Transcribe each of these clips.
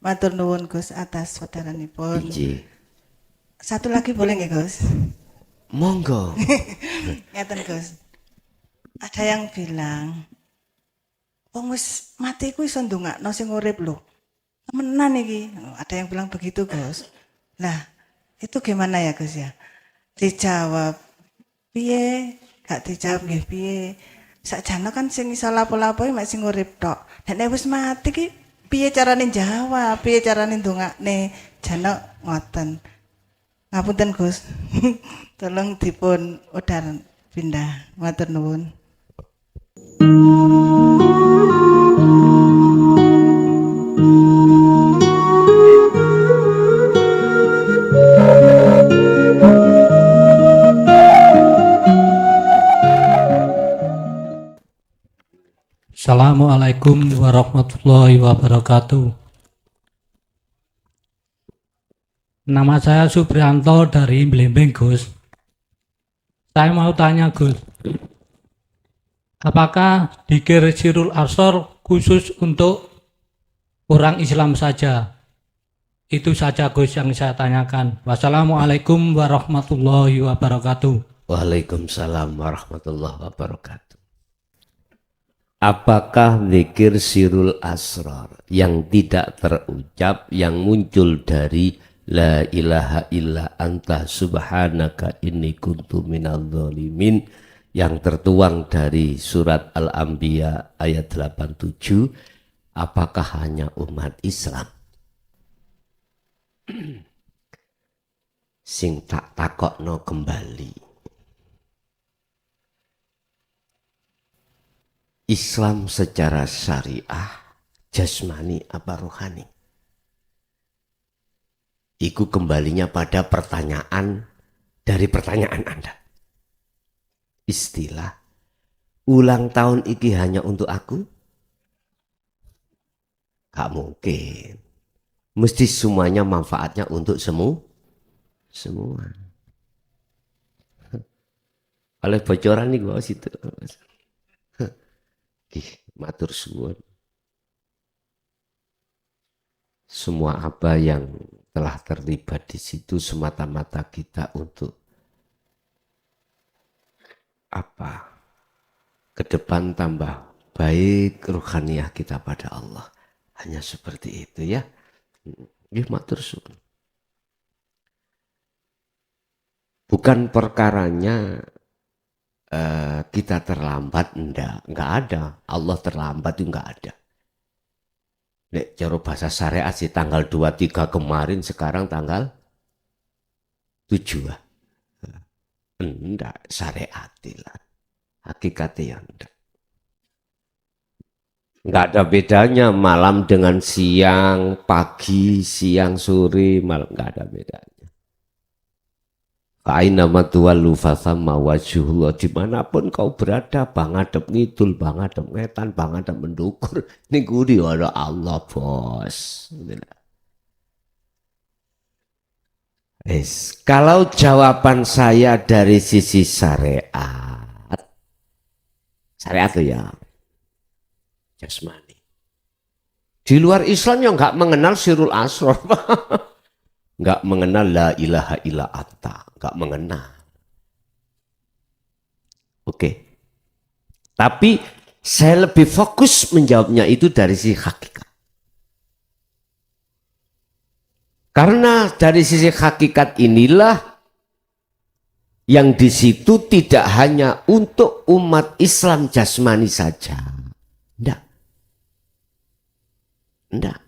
Matur nuwun Gus atas saudaranipun. Inji. Satu lagi boleh nggak Gus? Monggo. Ngeten Gus. Ada yang bilang, wong wis mati ku iso ndongakno sing urip lho. Temenan iki. Ada yang bilang begitu Gus. Lah, itu gimana ya Gus ya? Dijawab piye? Gak dijawab nggih piye? Sakjane kan sing iso lapo-lapo mek sing urip tok. Nek wis mati ki piye carane jawab? Piye carane ndongakne? Jane ngoten. Ngapunten Gus. Tolong dipun udar pindah. Matur nuwun. Assalamualaikum warahmatullahi wabarakatuh. Nama saya Suprianto dari Blimbing, Gus. Saya mau tanya, Gus. Apakah dzikir Sirul Asor khusus untuk orang Islam saja? Itu saja, Gus, yang saya tanyakan. Wassalamualaikum warahmatullahi wabarakatuh. Waalaikumsalam warahmatullahi wabarakatuh. Apakah zikir sirul asrar yang tidak terucap yang muncul dari la ilaha illa anta subhanaka inni kuntu minadz zalimin yang tertuang dari surat Al-Anbiya ayat 87, apakah hanya umat Islam? Sing tak takokno kembali. Islam secara syariah, jasmani apa rohani? Iku kembalinya pada pertanyaan dari pertanyaan Anda. Istilah ulang tahun iki hanya untuk aku? Gak mungkin. Mesti semuanya manfaatnya untuk semua. Oleh bocoran nih gua situ. Matur suwun. Semua apa yang telah terlibat di situ semata-mata kita untuk apa? Ke depan tambah baik ruhaniah kita pada Allah. Hanya seperti itu ya. Nggih matur suwun. Bukan perkaranya kita terlambat, enggak ada. Allah terlambat itu enggak ada. Nek cara bahasa syariat sih tanggal 23 kemarin, sekarang tanggal 7. Enggak, syariat lah. Hakikatnya enggak. Enggak ada bedanya malam dengan siang, pagi, siang, sore, malam enggak ada bedanya. Aina matuwalu fasamma wajhullah, dimanapun kau berada, bangadep ngidul, bangadep ngetan, bangadep mendukur, niku ada Allah bos. Kalau jawaban saya dari sisi syariat, syariat itu ya jasmani. Di luar Islam yang nggak mengenal sirul asrar, nggak mengenal la ilaha illa anta, nggak mengenal. Oke. Tapi saya lebih fokus menjawabnya itu dari sisi hakikat. Karena dari sisi hakikat inilah yang di situ tidak hanya untuk umat Islam jasmani saja. Enggak.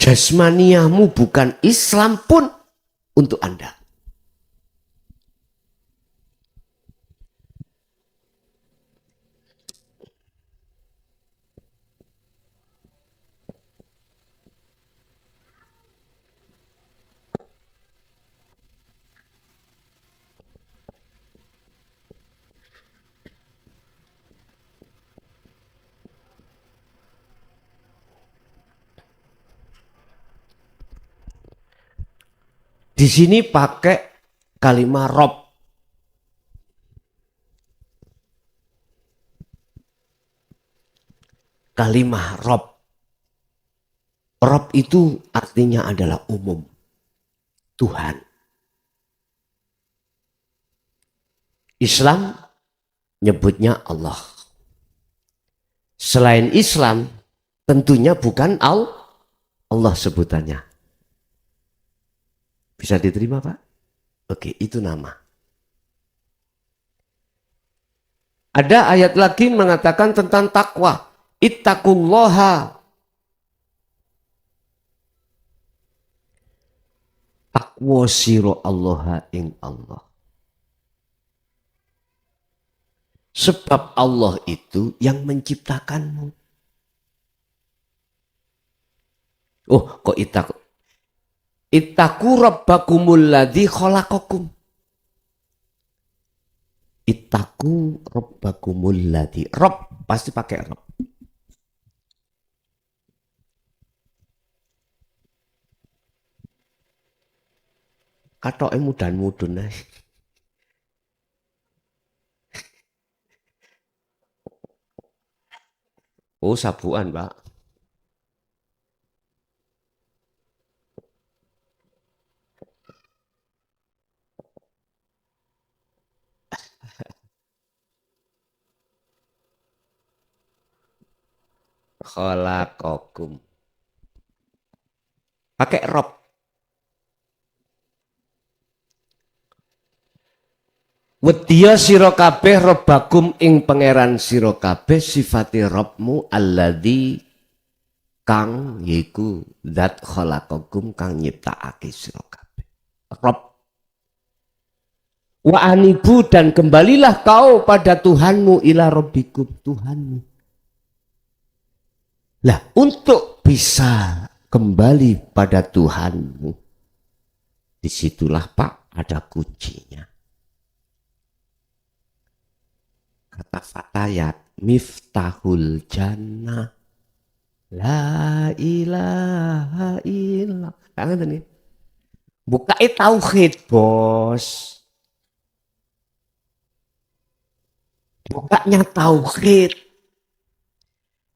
Jasmaniahmu bukan Islam pun untuk Anda. Di sini pakai kalimat Rob. Kalimat Rob. Rob itu artinya adalah umum. Tuhan. Islam nyebutnya Allah. Selain Islam, tentunya bukan Allah sebutannya. Bisa diterima, Pak? Oke, itu nama. Ada ayat lagi mengatakan tentang takwa. Ittaqullaha. Takwa siro Allah ing Allah. Sebab Allah itu yang menciptakanmu. Oh, kok ittaqu rabbakumul ladzi khalaqakum. Ittaqu rabbakumul ladzi. Rabb pasti pakai Rabb. Katoke mudan-mudun ae. Oh, sabuan, Pak. Khalaqakum. Pakai Rob. Wedya sira kabeh robbakum ing pangeran sira kabeh sifate Robmu alladzi kang yaiku zat khalaqakum kang nyiptakake sira kabeh. Rob. Wa anibu dan kembalilah kau pada Tuhanmu ila rabbikum Tuhanmu. Lah, untuk bisa kembali pada Tuhanmu, disitulah Pak ada kuncinya. Kata Fatayat, miftahul jannah, la ilaha illallah. Kangen nih. Bukai tauhid, bos. Bukanya tauhid.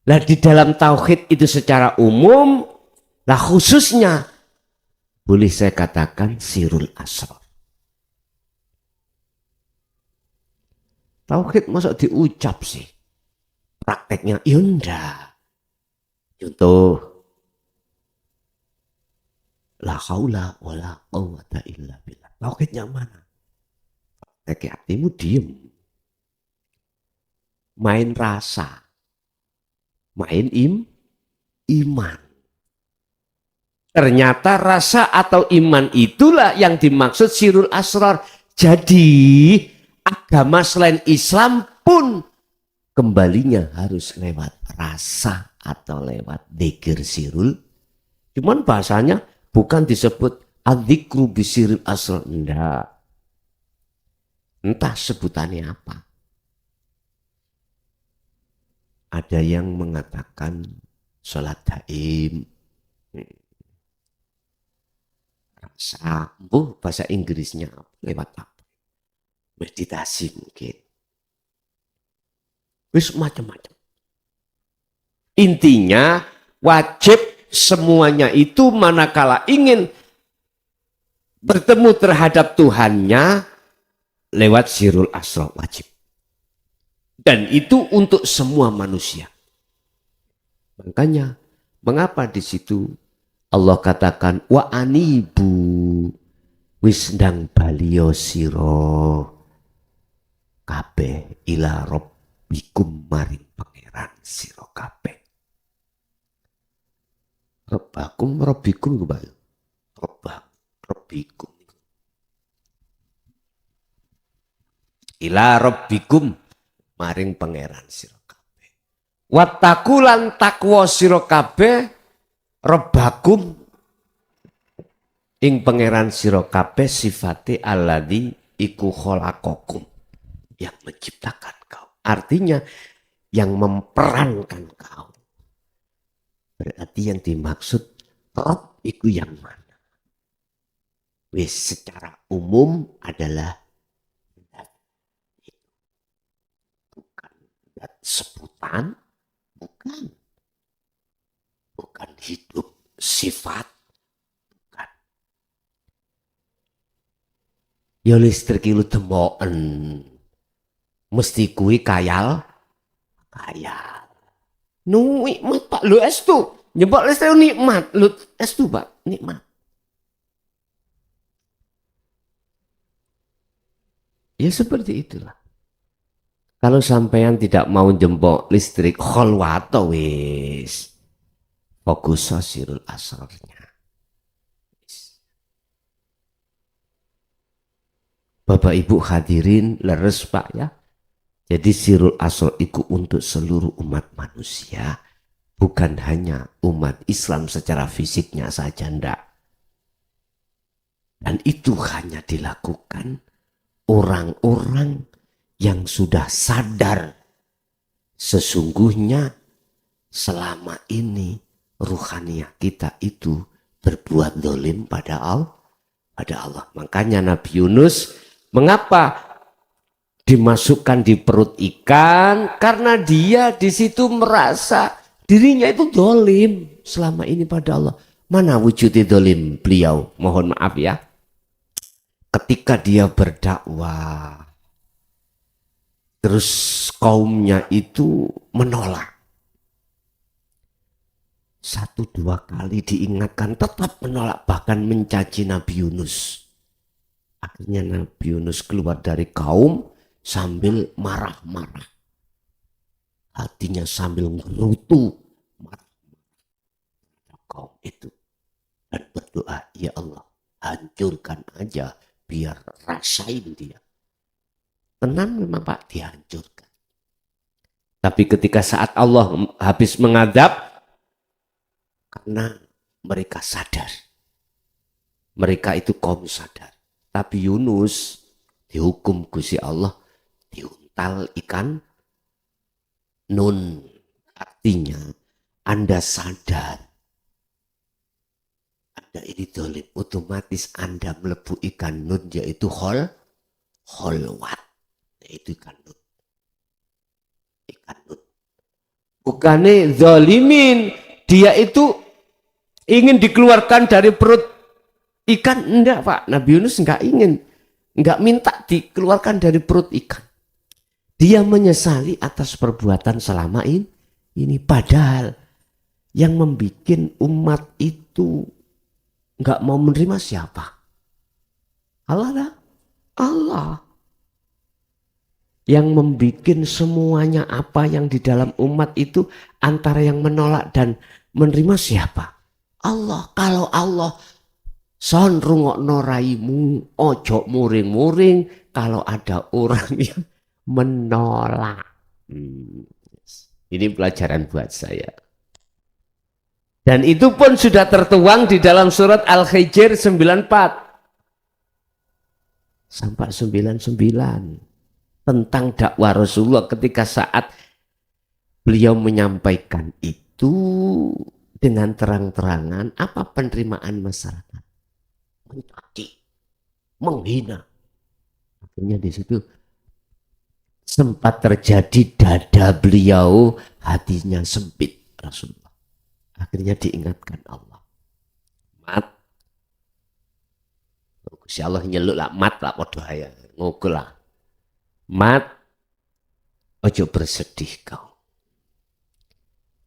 Lah di dalam tauhid itu secara umum, lah khususnya boleh saya katakan sirul asrar. Tauhid masuk diucap sih. Prakteknya yunda. Contoh. La haula wala quwwata illa billah. Tauhidnya mana? Praktek hatimu diem. Main rasa. Main iman. Ternyata rasa atau iman itulah yang dimaksud sirul asrar. Jadi agama selain Islam pun kembalinya harus lewat rasa atau lewat dzikir sirul. Cuman bahasanya bukan disebut adzikru bisirul asrar. Enggak. Entah sebutannya apa. Ada yang mengatakan sholat daim. Rasa. Bahasa Inggrisnya lewat apa? Meditasi mungkin. Wis macam-macam. Intinya wajib semuanya itu manakala ingin bertemu terhadap Tuhannya lewat sirul asrar wajib. Dan itu untuk semua manusia. Makanya mengapa di situ Allah katakan wa anibu wis ndang baliyo sira kabeh ila rabbikum maring pangeran sira kabeh. Rabbikum kembali. Rabbikum. Ila rabbikum maring pangeran sira kabeh. Wattaqu lan takwa sira kabeh rabbakum ing pangeran sira kabeh sifate alladzi iku khalaqakum yang menciptakan kau. Artinya yang memperankan kau. Berarti yang dimaksud Rob itu yang mana? Wis secara umum adalah sebutan bukan hidup sifat. Bukan. Ya listrik itu demoken. Mesti kuwi kayal. Nikmat Pak, lu estu. Nyebak listrik nikmat, lu estu Pak, nikmat. Ya seperti itulah. Kalau sampean tidak mau jempol listrik, kholwato wis. Fokus sirul asrarnya. Bapak Ibu hadirin leres Pak ya. Jadi sirul asrar itu untuk seluruh umat manusia. Bukan hanya umat Islam secara fisiknya saja, ndak. Dan itu hanya dilakukan orang-orang yang sudah sadar sesungguhnya selama ini ruhaniyah kita itu berbuat dolim pada Allah. Makanya Nabi Yunus mengapa dimasukkan di perut ikan? Karena dia di situ merasa dirinya itu dolim selama ini pada Allah. Mana wujudnya dolim beliau? Mohon maaf ya. Ketika dia berdakwah, terus kaumnya itu menolak. 1-2 kali diingatkan tetap menolak, bahkan mencaci Nabi Yunus. Akhirnya Nabi Yunus keluar dari kaum sambil marah-marah. Hatinya sambil ngerutu marah-marah kaum itu. Dan berdoa, ya Allah hancurkan aja biar rasain dia. Tenang memang Pak, dihancurkan. Tapi ketika saat Allah habis mengadab, karena mereka sadar. Mereka itu kaum sadar. Tapi Yunus dihukum Gusti Allah, diuntal ikan nun. Artinya Anda sadar. Anda ini dolim. Otomatis Anda melebu ikan nun, yaitu kholwat. Itu ikan nun. Ikan nun. Bukannya zalimin. Dia itu ingin dikeluarkan dari perut ikan. Enggak Pak. Nabi Yunus enggak ingin. Enggak minta dikeluarkan dari perut ikan. Dia menyesali atas perbuatan selama ini. Padahal yang membuat umat itu enggak mau menerima siapa? Allah lah. Allah. Yang membuat semuanya apa yang di dalam umat itu antara yang menolak dan menerima siapa? Allah. Kalau Allah son rungokno raimu, ojo muring-muring kalau ada orang yang menolak. Ini pelajaran buat saya. Dan itu pun sudah tertuang di dalam surat Al-Hijr 94 sampai 99. Tentang dakwah Rasulullah ketika saat beliau menyampaikan itu dengan terang-terangan, apa penerimaan masyarakat? Mencaci, menghina. Akhirnya di situ sempat terjadi dada beliau hatinya sempit Rasulullah. Akhirnya diingatkan Allah. Mat. Gusti Allah nyeluk lah mat lah padha ae ngukul lah. Mat, ojo bersedih kau.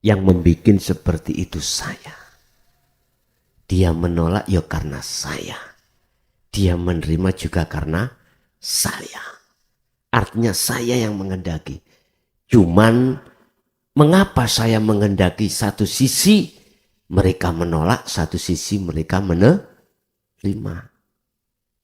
Yang membuat seperti itu saya. Dia menolak ya karena saya. Dia menerima juga karena saya. Artinya saya yang mengendaki. Cuman mengapa saya mengendaki satu sisi mereka menolak, satu sisi mereka menerima.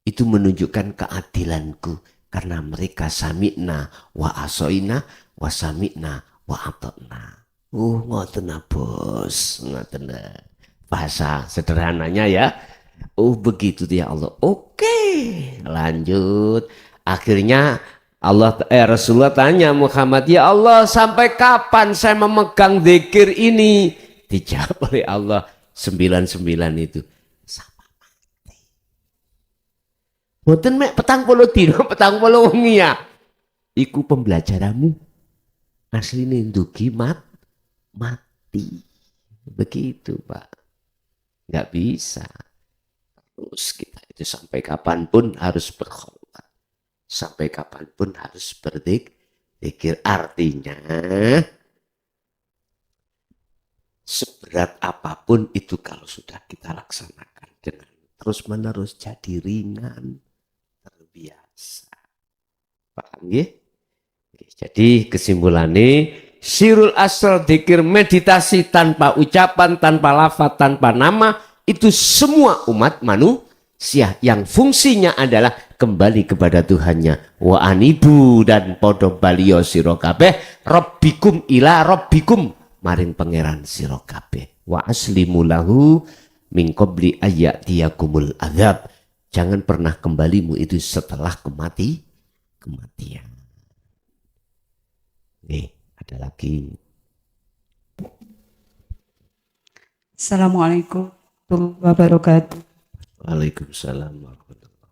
Itu menunjukkan keadilanku. Karena mereka sami'na wa asoina wa sami'na wa atokna. Ngoten bos, ngoten. Bahasa sederhananya ya. Begitu ya Allah. Oke, lanjut. Akhirnya Rasulullah tanya Muhammad, ya Allah sampai kapan saya memegang zikir ini? Dijawab oleh Allah 99 itu. Mboten mek 40 dina 40 wengi ya. Iku pembelajaranmu. Asline ndugi mati. Begitu, Pak. Nggak bisa. Terus kita itu sampai kapanpun harus berkhulwat. Sampai kapanpun harus berzikir. Artinya seberat apapun itu kalau sudah kita laksanakan dengan terus menerus jadi ringan, terbiasa. Paham ya? Jadi kesimpulannya Sirul Asrar dzikir meditasi tanpa ucapan, tanpa lafaz, tanpa nama, itu semua umat manusia yang fungsinya adalah kembali kepada Tuhannya. Wa anibu dan podo balio sira kabeh rabbikum ila rabbikum maring pangeran sira kabeh. Wa aslimu lahu min qabli ayyatiyakumul adzab. Jangan pernah kembalimu itu setelah kematian. Nih, ada lagi. Assalamualaikum warahmatullahi wabarakatuh. Waalaikumsalam warahmatullahi.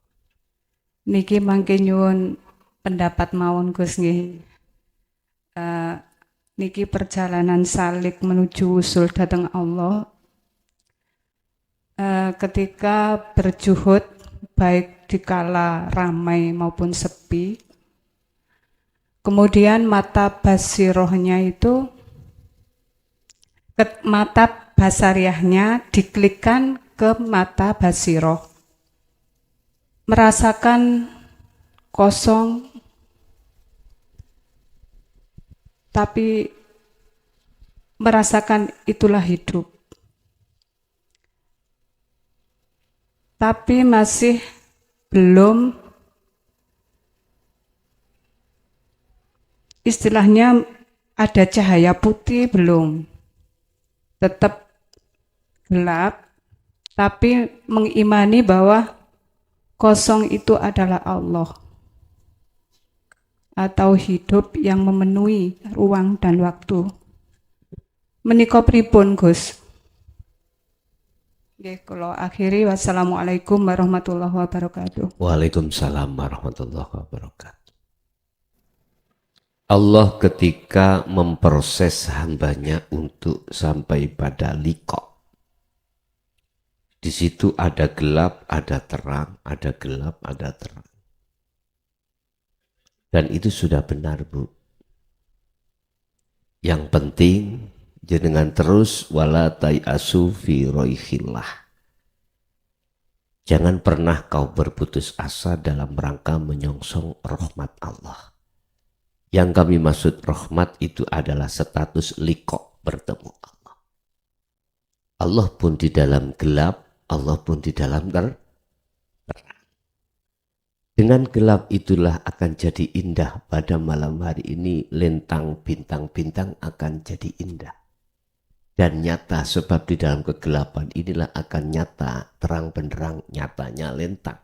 Niki mangke nyuwun pendapat mawon Gus nggih. Niki perjalanan salik menuju usul dhateng Allah. Ketika berjuhud baik dikala ramai maupun sepi, kemudian mata basirohnya itu, mata basariahnya diklikkan ke mata basiroh, merasakan kosong, tapi merasakan itulah hidup. Tapi masih belum, istilahnya ada cahaya putih belum, tetap gelap, tapi mengimani bahwa kosong itu adalah Allah atau hidup yang memenuhi ruang dan waktu. Menika pripun Gus? Nggih, kula akhiri. Wassalamualaikum warahmatullahi wabarakatuh. Waalaikumsalam warahmatullahi wabarakatuh. Allah ketika memproses hambanya untuk sampai pada liqa, di situ ada gelap, ada terang, ada gelap, ada terang. Dan itu sudah benar, Bu. Yang penting jenengan terus wala tayasu fi roihillah. Jangan pernah kau berputus asa dalam rangka menyongsong rahmat Allah. Yang kami maksud rahmat itu adalah status liqa, bertemu Allah. Allah pun di dalam gelap, Allah pun di dalam terang. Dengan gelap itulah akan jadi indah pada malam hari ini, lintang bintang-bintang akan jadi indah. Dan nyata, sebab di dalam kegelapan inilah akan nyata, terang benderang, nyatanya lintang.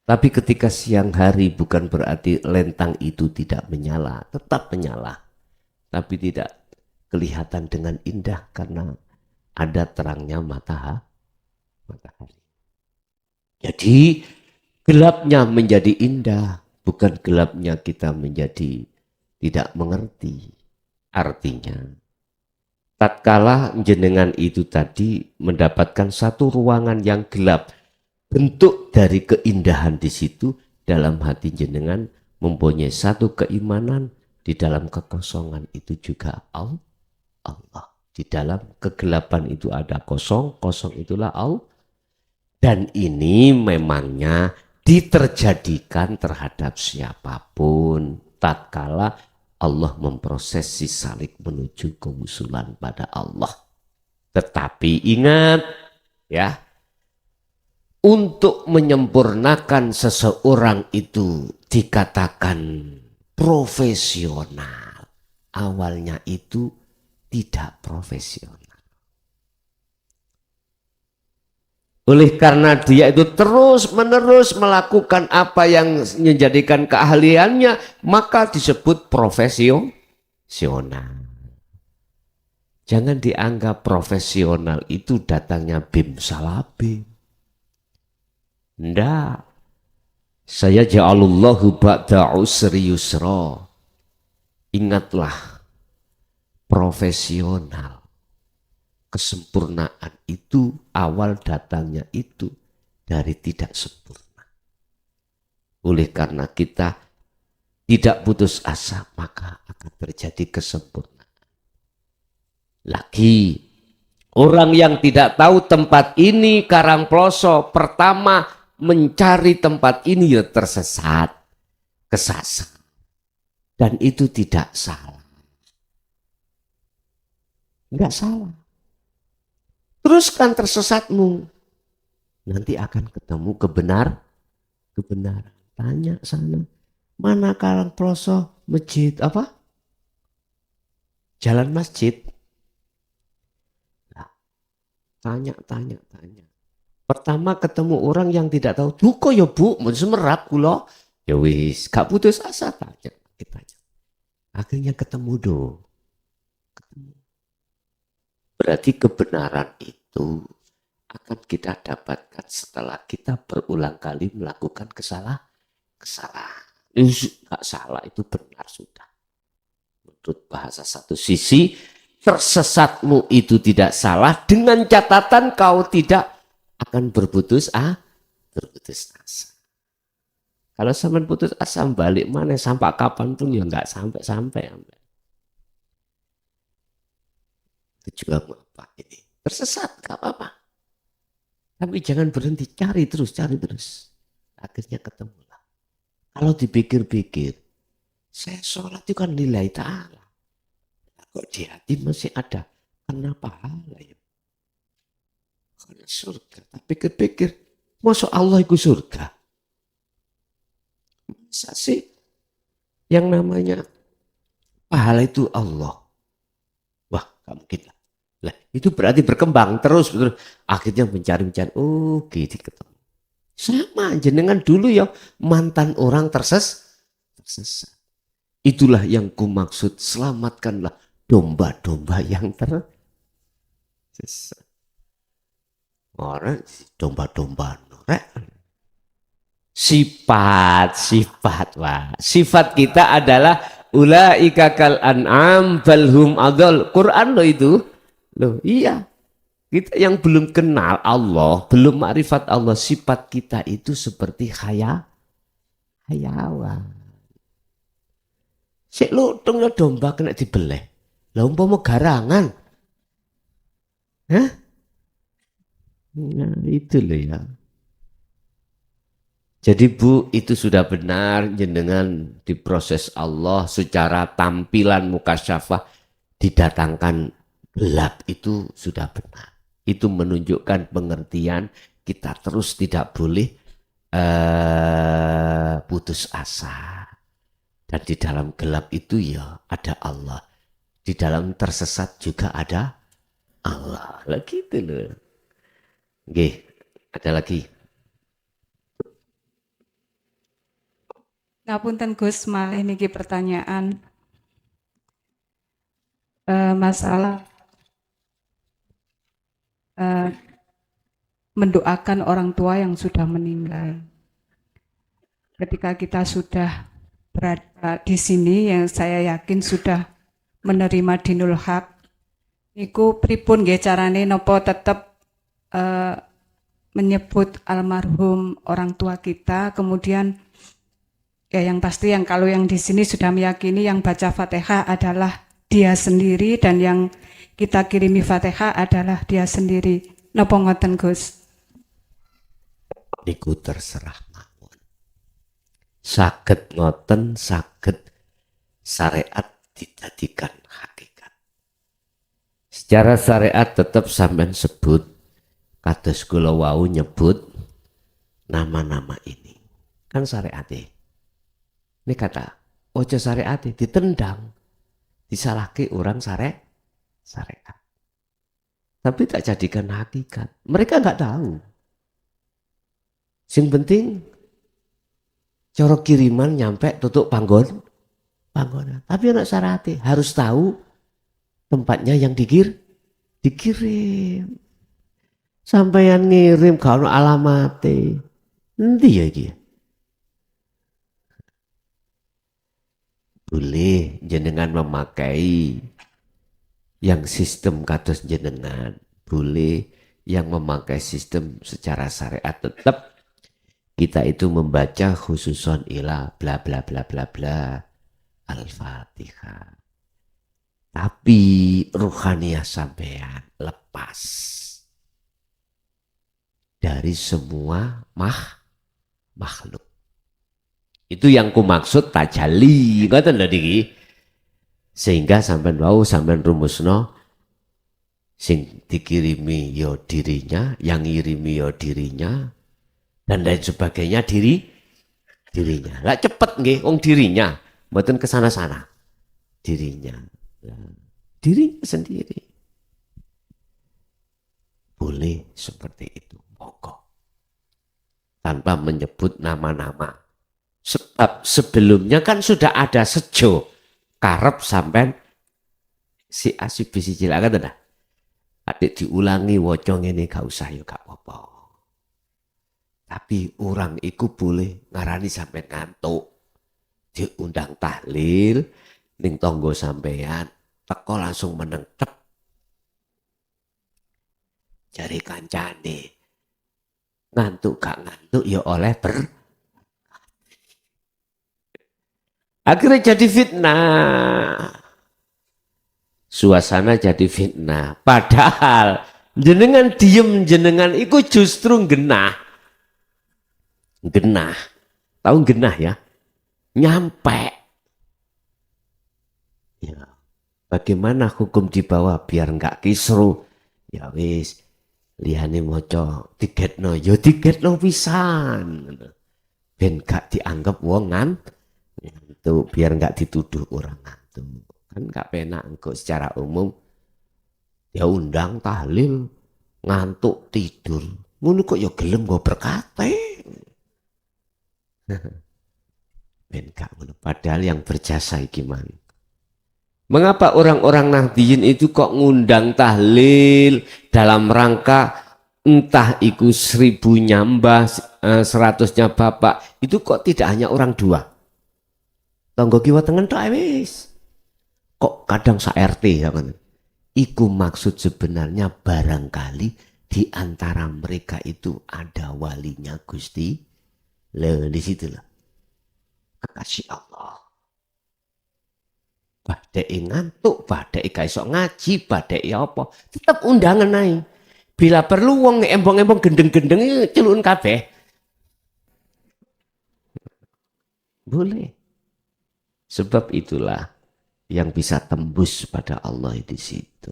Tapi ketika siang hari bukan berarti lintang itu tidak menyala, tetap menyala. Tapi tidak kelihatan dengan indah karena ada terangnya matahari. Jadi gelapnya menjadi indah, bukan gelapnya kita menjadi tidak mengerti. Artinya, tatkala jenengan itu tadi mendapatkan satu ruangan yang gelap, bentuk dari keindahan di situ dalam hati jenengan mempunyai satu keimanan, di dalam kekosongan itu juga Allah. Di dalam kegelapan itu ada kosong, kosong itulah Allah. Dan ini memangnya diterjadikan terhadap siapapun tatkala Allah memproses si salik menuju kewusulan pada Allah. Tetapi ingat ya, untuk menyempurnakan seseorang itu dikatakan profesional. Awalnya itu tidak profesional. Oleh karena dia itu terus-menerus melakukan apa yang menjadikan keahliannya, maka disebut profesional. Jangan dianggap profesional itu datangnya bim salabim. Ndak. Saya ja'alullahu ba'da usri yusra. Ingatlah, profesional kesempurnaan itu awal datangnya itu dari tidak sempurna. Oleh karena kita tidak putus asa, maka akan terjadi kesempurnaan. Lagi, orang yang tidak tahu tempat ini Karangploso, pertama mencari tempat ini ya tersesat, kesasar. Dan itu tidak salah. Enggak salah. Teruskan tersesatmu. Nanti akan ketemu kebenaran. Tanya sana. Mana Karangploso masjid apa? Jalan masjid. Nah, tanya. Pertama ketemu orang yang tidak tahu. Duko ya bu, mau semerak kula. Ya wis, gak putus asa tanya. Akhirnya ketemu do. Berarti kebenaran itu akan kita dapatkan setelah kita berulang kali melakukan kesalahan. Nggak salah, itu benar sudah. Menurut bahasa satu sisi, tersesatmu itu tidak salah dengan catatan kau tidak akan berputus asa. Kalau sampai putus asa balik mana sampai kapanpun ya nggak sampai. Itu juga apa ini? Tersesat, gak apa-apa. Tapi jangan berhenti, cari terus. Akhirnya ketemulah. Kalau dipikir-pikir, saya sholat itu kan lillahi ta'ala. Kok di hati masih ada? Kenapa pahala ya? Karena surga. Tapi pikir-pikir, masa Allah itu surga? Masa sih yang namanya pahala itu Allah? Wah, gak mungkin lah. Itu berarti berkembang terus. Akhirnya mencari. Oh, gitu ketemu. Sama jenengan dulu ya mantan orang tersesat. Itulah yang ku maksud, selamatkanlah domba-domba yang tersesat. Orang domba-domba norek. Sifat. Wah, sifat kita adalah ulaika kal an'am balhum adol. Quran loh itu. Loh, iya. Kita yang belum kenal Allah, belum makrifat Allah, sifat kita itu seperti hayawan. Sik lutung ya domba kena dibeleh. Lah umpama garangan. Hah? Nah, itu loh ya. Jadi Bu, itu sudah benar jenengan diproses Allah secara tampilan mukasyafah didatangkan gelap, itu sudah benar. Itu menunjukkan pengertian kita terus tidak boleh putus asa. Dan di dalam gelap itu ya ada Allah. Di dalam tersesat juga ada Allah. Lah gitu loh. Oke, ada lagi. Ngapunten Gus, malih niki pertanyaan masalah mendoakan orang tua yang sudah meninggal. Ketika kita sudah berada di sini, yang saya yakin sudah menerima dinul haq, niku pripun nggih carane nopo tetep menyebut almarhum orang tua kita, kemudian ya yang pasti yang kalau yang di sini sudah meyakini yang baca Fatihah adalah dia sendiri dan yang kita kirimi Fatihah adalah dia sendiri. Napa ngoten Gus? Niku terserah mawon. Saged ngoten, saged syariat dijadikan hakikat. Secara syariat tetap sampean sebut kados kula wau nyebut nama-nama ini. Kan syariate. Ini kata, ojo syariate ditendang, disalahke orang syariat. Tapi tak jadikan hakikat. Mereka nggak tahu. Sing penting coro kiriman nyampe tutup panggonan. Tapi anak syariate harus tahu tempatnya yang dikirim. Sampeyan ngirim kalau alamate. Endi ya iki? Boleh jenengan memakai yang sistem kados jenengan, boleh yang memakai sistem secara syariat tetap kita itu membaca khususon ila bla bla bla bla bla Al-Fatihah. Tapi ruhaniyah sampean lepas dari semua makhluk. Itu yang ku maksud tajalli, ngoten lho niki. Sehingga sampean wau sampean rumusno sing dikirimi yo dirinya, yang ngirimi yo dirinya, dan lain sebagainya dirinya. Lah cepet nggih wong dirinya, mboten kesana-sana. Dirinya. Dirinya sendiri. Boleh seperti itu, monggo. Tanpa menyebut nama-nama. Sebab sebelumnya kan sudah ada sejo karep sampean si asib bisi cilakan dah. Adik diulangi wocong ini gak usah ya gak apa-apa. Tapi orang iku boleh ngarani sampean ngantuk. Diundang tahlil ning tonggo sampean teko langsung meneng cep. Jari kancane. Ngantuk gak ngantuk ya oleh akhirnya jadi fitnah. Suasana jadi fitnah. Padahal jenengan diem jenengan itu justru genah. Genah. Tahu genah ya? Nyampe. Ya. Bagaimana hukum di bawah biar enggak kisru? Ya wis. Liyane maca tiketno, ya tiketno pisan. Ben gak dianggap wong itu biar nggak dituduh orang ngantuk. Kan nggak penak engkau secara umum ya undang tahlil ngantuk tidur. Ngono kok ya gelem go berkate. Ben gak ngono. Padahal yang berjasa iki man. Mengapa orang-orang Nahdiyin itu kok ngundang tahlil dalam rangka entah itu 1000-nya mbah, 100-nya bapak, itu kok tidak hanya orang dua? Tonggo kiwa tengen tok wis. Kok kadang sa RT ya kan. Iku maksud sebenarnya barangkali di antara mereka itu ada walinya Gusti. Lah di situ lah. Kekasih Allah. Badai ngantuk, badai gak iso ngaji, badai apa, tetap undangan naik. Bila perlu wong embong-embong gendeng-gendeng celun kabeh. Boleh. Sebab itulah yang bisa tembus pada Allah di situ.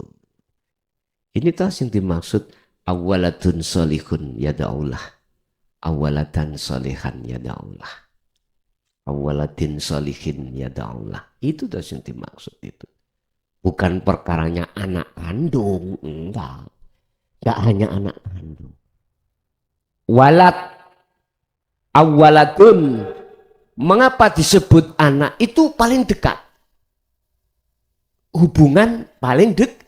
Ini tas yang dimaksud awalatun solihun yada'ullah. Awalatan solihan yada'ullah. Awalatin solihin yada'ullah. Itu tas yang dimaksud itu. Bukan perkaranya anak kandung. Enggak. Enggak hanya anak kandung. Walat awalatun. Mengapa disebut anak itu paling dekat? Hubungan paling dekat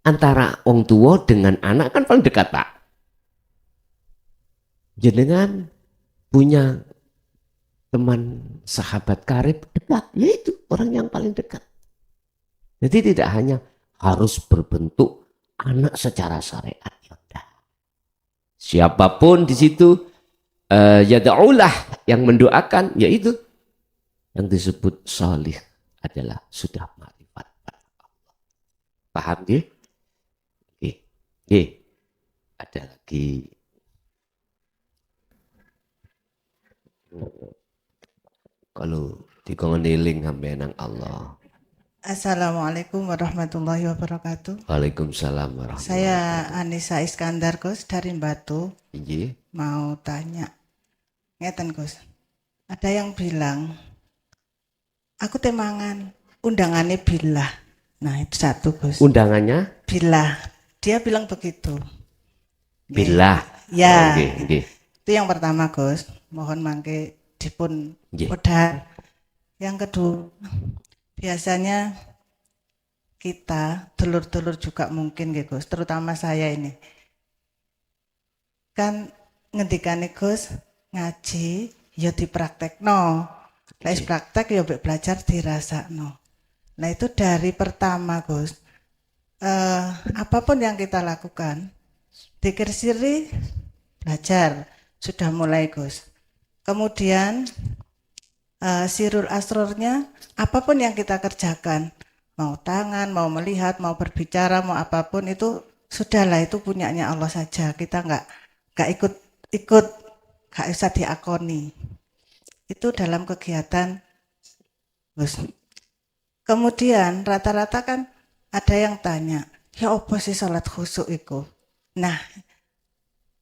antara orang tua dengan anak kan paling dekat Pak. Jenengan punya teman sahabat karib dekat, yaitu orang yang paling dekat. Jadi tidak hanya harus berbentuk anak secara syariat. Siapapun di situ yada'ullah yang mendoakan, yaitu yang disebut salih adalah sudah ma'rifat Allah. Paham nggih? Nggih. Ada lagi. Kalau dikongoniling sampai nang Allah. Assalamualaikum warahmatullahi wabarakatuh. Waalaikumsalam warahmatullahi Saya Anissa Iskandar Gus dari Batu. wabarakatuh. Mau tanya. Ngeten Gus. Ada yang bilang aku temangan undangannya Billah. Nah, itu satu Gus. Undangannya Billah. Dia bilang begitu. Billah. Ya. Nggih. Itu yang pertama Gus. Mohon mangke dipun Nggih. wedhar. Yang kedua, biasanya kita dulur-dulur juga mungkin nggih Gus, terutama saya ini. Kan ngendikane Gus ngaji ya dipraktekno. Lah praktek ya belajar dirasakno. Nah itu dari pertama Gus. apapun yang kita lakukan, dzikir sirri belajar sudah mulai Gus. Kemudian sirul asrornya apapun yang kita kerjakan, mau tangan, mau melihat, mau berbicara, mau apapun itu sudahlah, itu punyanya Allah saja. Kita nggak ikut, nggak usah diakoni. Itu dalam kegiatan Gus. Kemudian rata-rata kan ada yang tanya, ya apa sih sholat khusyuk itu? Nah,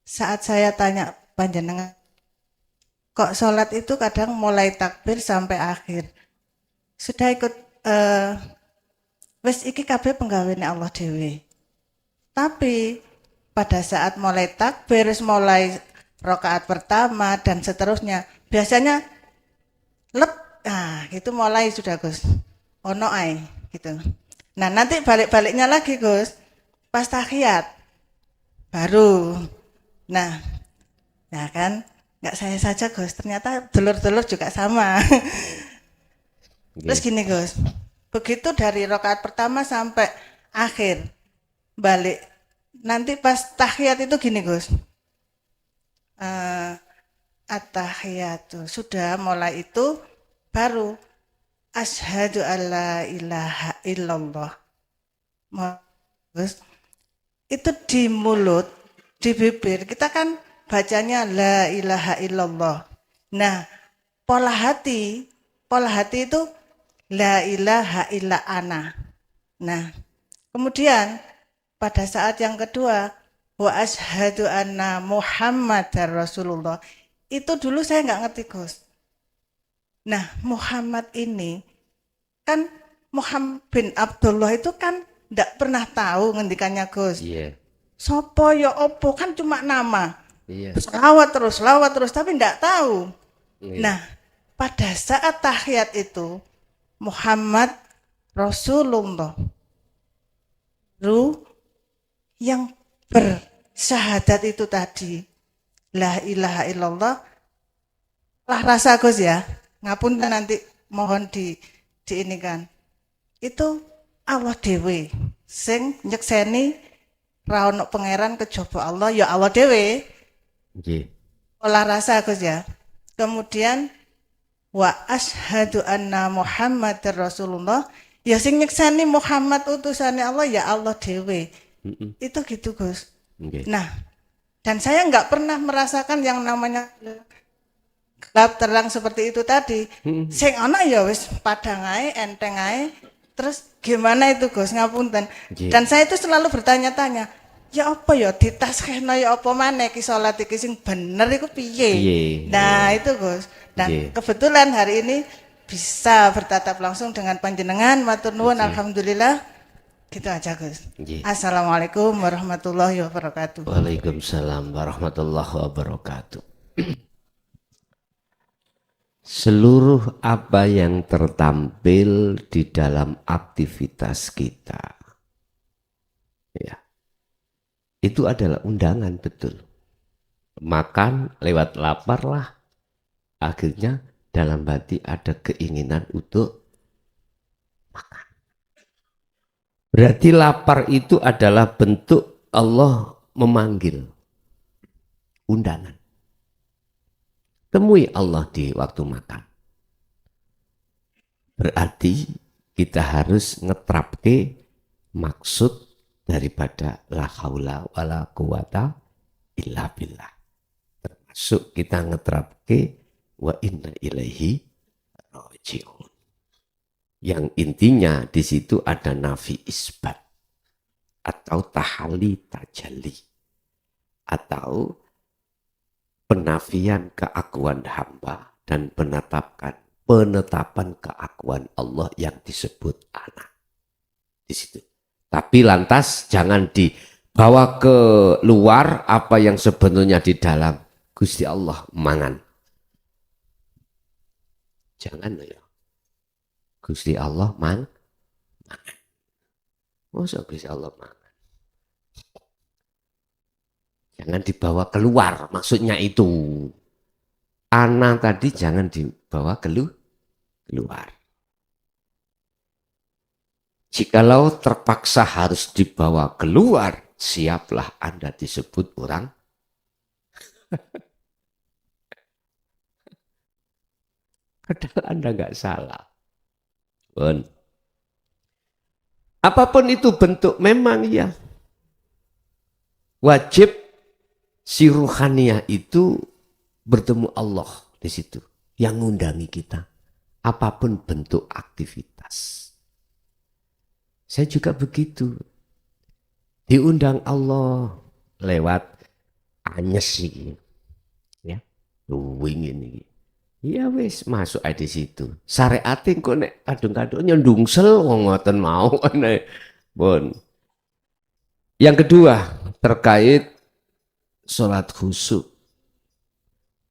saat saya tanya panjenengan, kok sholat itu kadang mulai takbir sampai akhir. Sudah ikut, wis iki kabeh penggaweane Allah dhewe. Tapi pada saat mulai takbir, mulai rakaat pertama dan seterusnya, biasanya lep, nah itu mulai sudah Gus. Ono ae gitu. Nah, nanti balik-baliknya lagi Gus. Pas tahiyat baru. Nah, ya kan? Nggak saya saja Gus, ternyata dulur-dulur juga sama. Terus gini Gus, begitu dari rakaat pertama sampai akhir balik. Nanti pas tahiyat itu gini Gus, at-tahiyatu sudah mulai itu baru asyhadu alla ilaha illallah. Gus, itu di mulut, di bibir kita kan bacanya la ilaha illallah. Nah, pola hati itu la ilaha illa ana. Nah, kemudian pada saat yang kedua wa asyhadu anna Muhammadar Rasulullah. Itu dulu saya nggak ngerti Gus. Nah, Muhammad ini kan Muhammad bin Abdullah itu kan nggak pernah tahu ngendikannya Gus. Iya. Sopo ya opo kan cuma nama. Iya. Selawat terus tapi nggak tahu. Iya. Nah, pada saat tahiyat itu Muhammad Rasulullah yang bersyahadat itu tadi la ilaha illallah lah rasa Gus ya. Ngapun nanti mohon diinikan. Itu Allah dewe sing nyekseni ra ono pangeran kejaba Allah ya Allah dewe. Nggih. Olah rasa Gus ya. Kemudian wa asyhadu anna Muhammadar Rasulullah ya sing nyekseni Muhammad utusane Allah ya Allah dewe. Itu gitu Gus. Nggih. Nah, dan saya nggak pernah merasakan yang namanya gelap terang seperti itu tadi. Sing ana ya wis padang ae, enteng ae. Terus gimana itu Gus ngapunten. Nggih. Dan saya itu selalu bertanya-tanya, ya apa ya ditaskehno ya apa maneh ki salat iki sing bener iku piye? Piye? Nah, itu Gus. Dan Nggih. kebetulan hari ini bisa bertatap langsung dengan panjenengan, matur nuwun alhamdulillah. Gitu aja Gus. Nggih. Assalamualaikum warahmatullahi wabarakatuh. Waalaikumsalam warahmatullahi wabarakatuh. Seluruh apa yang tertampil di dalam aktivitas kita, ya, itu adalah undangan betul. Makan lewat lapar lah, akhirnya dalam hati ada keinginan untuk makan. Berarti lapar itu adalah bentuk Allah memanggil, undangan. Temui Allah di waktu makan. Berarti kita harus ngetrapke maksud daripada la haula wala quwata illa billah. Termasuk kita ngetrapke wa inna ilaihi raji'un. Yang intinya di situ ada nafi isbat atau tahali tajalli atau penafian keakuan hamba dan penetapan keakuan Allah yang disebut anak. Di situ. Tapi lantas jangan dibawa ke luar apa yang sebenarnya di dalam. Gusti Allah mangan. Jangan ya. Gusti Allah mangan. Masa Gusti Allah mangan? Jangan dibawa keluar, maksudnya itu. Anak tadi jangan dibawa keluar. Jikalau terpaksa harus dibawa keluar, siaplah Anda disebut orang. Padahal Anda nggak salah. Pun. Apapun itu bentuk, memang ya. Wajib si ruhaniah itu bertemu Allah di situ. Yang ngundangi kita. Apapun bentuk aktivitas. Saya juga begitu. Diundang Allah lewat anyes sih. Ya. Luwing ini. Ya wis masuk aja di situ. Syariate kok nek kadung-kadung nyendungsel wong ngoten mau nek. Bon. Yang kedua terkait sholat khusyuk.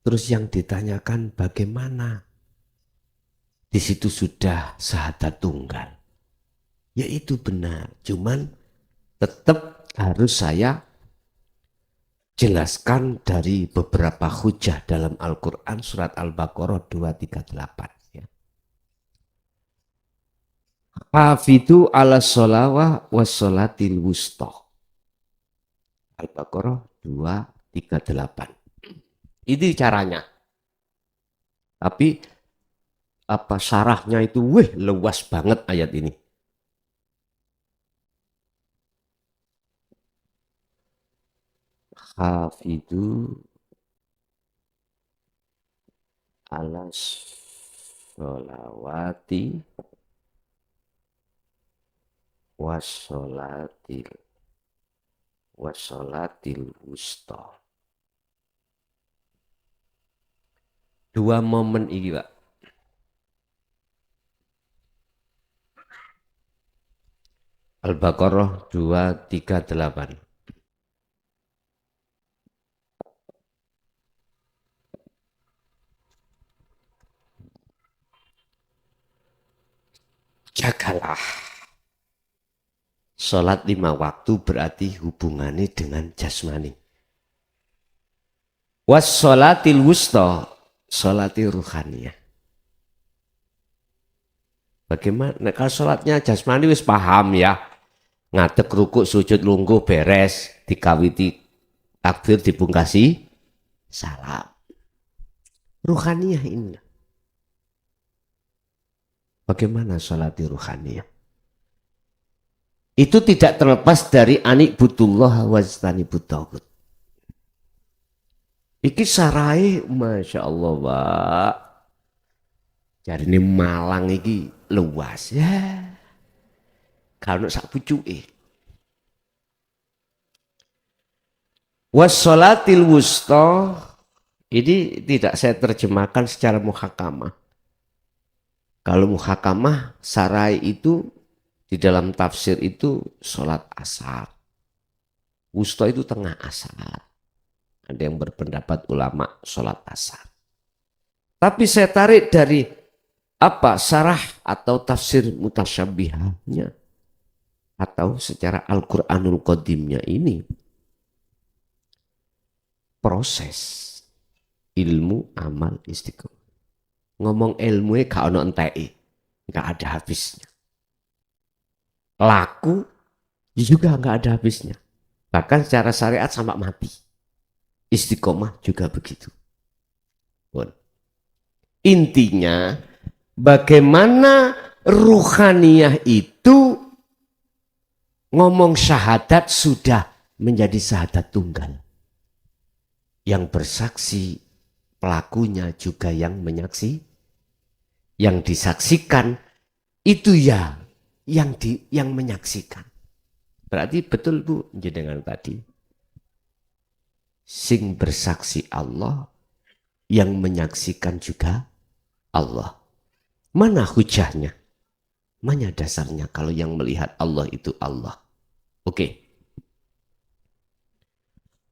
Terus yang ditanyakan bagaimana? Di situ sudah syahadat tunggal. Ya itu benar. Cuman tetap harus saya jelaskan dari beberapa hujah dalam Al-Quran surat Al-Baqarah 238. Ya. Hafidhu ala sholawah wa sholatil wusta. Al-Baqarah 238. Ini caranya. Tapi apa syarahnya itu luas banget ayat ini. Hafidhu ala sholawati wassolatil wusta. Dua momen ini Pak. Al-Baqarah 238. Jagalah. Sholat 5 waktu berarti hubungannya dengan jasmani. Wassolatil wusta, sholati ruhaniyah. Bagaimana? Kalau sholatnya jasmani wis paham ya. Ngadeg rukuk sujud lungguh beres. Dikawiti takbir dipungkasi salam. Ruhaniyah ini. Bagaimana sholati ruhaniyah? Itu tidak terlepas dari anik butullah wajtani butawud. Iki sarai, Masya Allah Pak. Jadi ini Malang iki luas ya. Kalau sak pucuke. Wassolatil wusta ini tidak saya terjemahkan secara muhakamah. Kalau muhakamah sarai itu di dalam tafsir itu sholat asar. Wusta itu tengah asar. Ada yang berpendapat ulama sholat asar. Tapi saya tarik dari apa sarah atau tafsir mutasyabihahnya atau secara Al-Qur'anul Qadimnya ini proses ilmu amal istiqomah. Ngomong ilmu gak ono enteki, gak ada habisnya. Laku juga gak ada habisnya. Bahkan secara syariat sampai mati. Istiqomah juga begitu. Intinya bagaimana ruhaniyah itu ngomong syahadat sudah menjadi syahadat tunggal. Yang bersaksi pelakunya juga yang menyaksi, yang disaksikan itu ya yang menyaksikan. Berarti betul Bu jenengan tadi. Sing bersaksi Allah, yang menyaksikan juga Allah. Mana hujahnya? Mana dasarnya kalau yang melihat Allah itu Allah? Oke.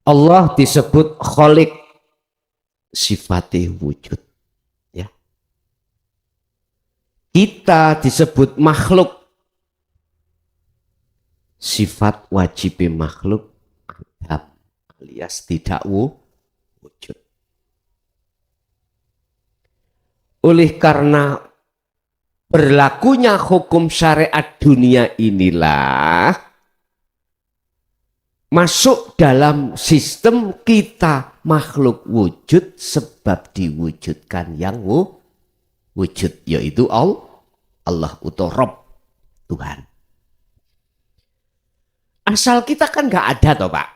Allah disebut Khaliq, sifatnya wujud. Ya. Kita disebut makhluk, sifat wajib makhluk adab alias tidak wujud. Oleh karena berlakunya hukum syariat dunia inilah masuk dalam sistem kita makhluk wujud sebab diwujudkan yang wujud, yaitu Allah atau Rob, Tuhan. Asal kita kan nggak ada toh Pak.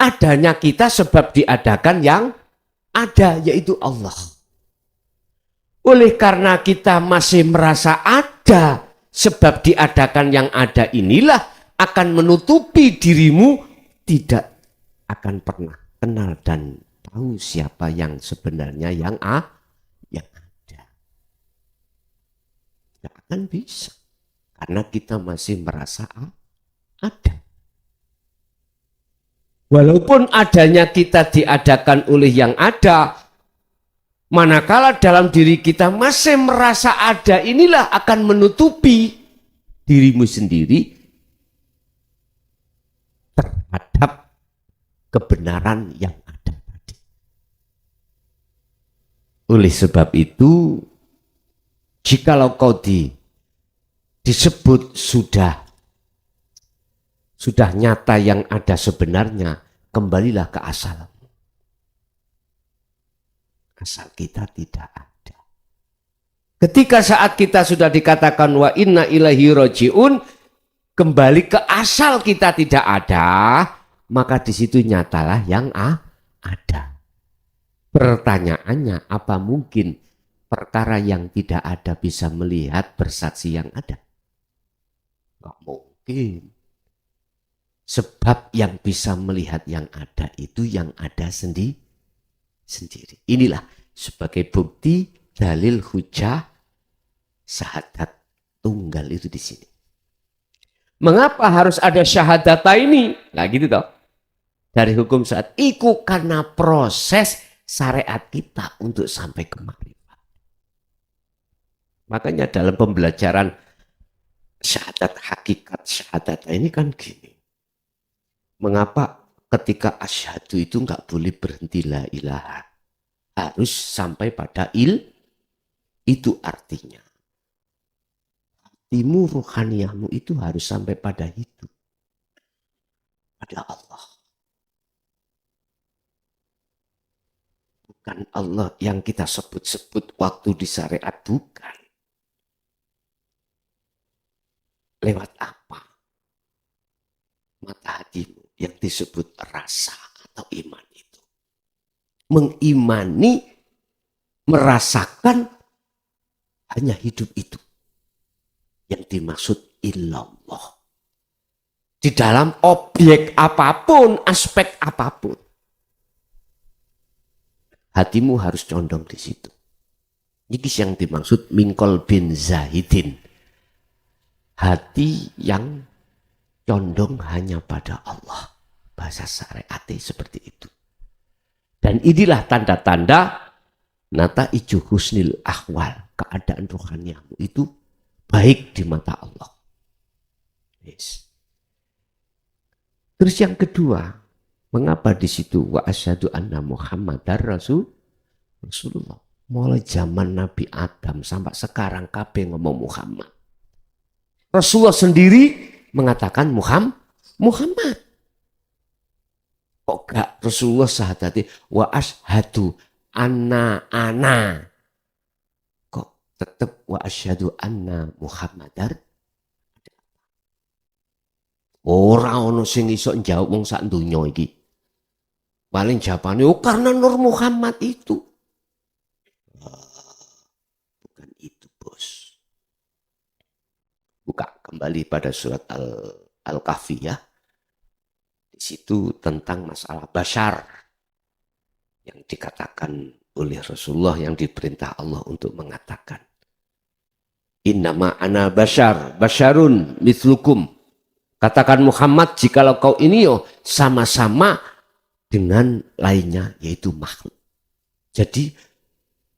Adanya kita sebab diadakan yang ada, yaitu Allah. Oleh karena kita masih merasa ada sebab diadakan yang ada inilah akan menutupi dirimu, tidak akan pernah kenal dan tahu siapa yang sebenarnya yang ada. Tidak akan bisa. Karena kita masih merasa ada. Walaupun adanya kita diadakan oleh yang ada, manakala dalam diri kita masih merasa ada, inilah akan menutupi dirimu sendiri terhadap kebenaran yang ada tadi. Oleh sebab itu, jikalau kau disebut sudah nyata yang ada sebenarnya, kembalilah ke asal. Asal kita tidak ada. Ketika saat kita sudah dikatakan wa inna ilaihi rajiun, kembali ke asal kita tidak ada, maka di situ nyatalah yang ada. Pertanyaannya, apa mungkin perkara yang tidak ada bisa melihat bersaksi yang ada? Nggak mungkin. Sebab yang bisa melihat yang ada itu yang ada sendiri. Inilah sebagai bukti dalil hujah syahadat tunggal itu di sini. Mengapa harus ada syahadata ini? Nah gitu toh. Dari hukum syariat. Itu karena proses syariat kita untuk sampai ke makrifat. Makanya dalam pembelajaran syahadat hakikat syahadat ini kan gini. Mengapa ketika asyhadu itu nggak boleh berhenti la ilaha? Harus sampai pada itu artinya. Hatimu, ruhaniyahmu itu harus sampai pada itu. Pada Allah. Bukan Allah yang kita sebut-sebut waktu di syariat, bukan. Lewat apa? Mata hatimu yang disebut rasa atau iman itu. Mengimani, merasakan hanya hidup itu. Yang dimaksud illallah. Di dalam objek apapun, aspek apapun. Hatimu harus condong di situ. Ini yang dimaksud minkol bin zahidin. Hati yang condong hanya pada Allah. Bahasa syariat seperti itu. Dan inilah tanda-tanda nata iju husnil ahwal. Keadaan rohaniamu itu baik di mata Allah. Yes. Terus yang kedua, mengapa di situ wa asyhadu anna Muhammadar Rasulullah. Mulai zaman Nabi Adam sampai sekarang kabeh ngomong Muhammad. Rasulullah sendiri mengatakan Muhammad. Kok gak Rasulullah sahadati wa asyhadu anna ana. Kok tetap wa asyhadu anna Muhammadar. Ora ono sing iso njawab wong sak donya iki. Paling jawabane karena Nur Muhammad itu. Bukan itu, Bos. Buka kembali pada surat Al-Kahfi ya. Di situ tentang masalah basyar yang dikatakan oleh Rasulullah, yang diperintah Allah untuk mengatakan innama ana basyarun mislukum. Katakan Muhammad, jikalau kau ini sama-sama dengan lainnya, yaitu makhluk. Jadi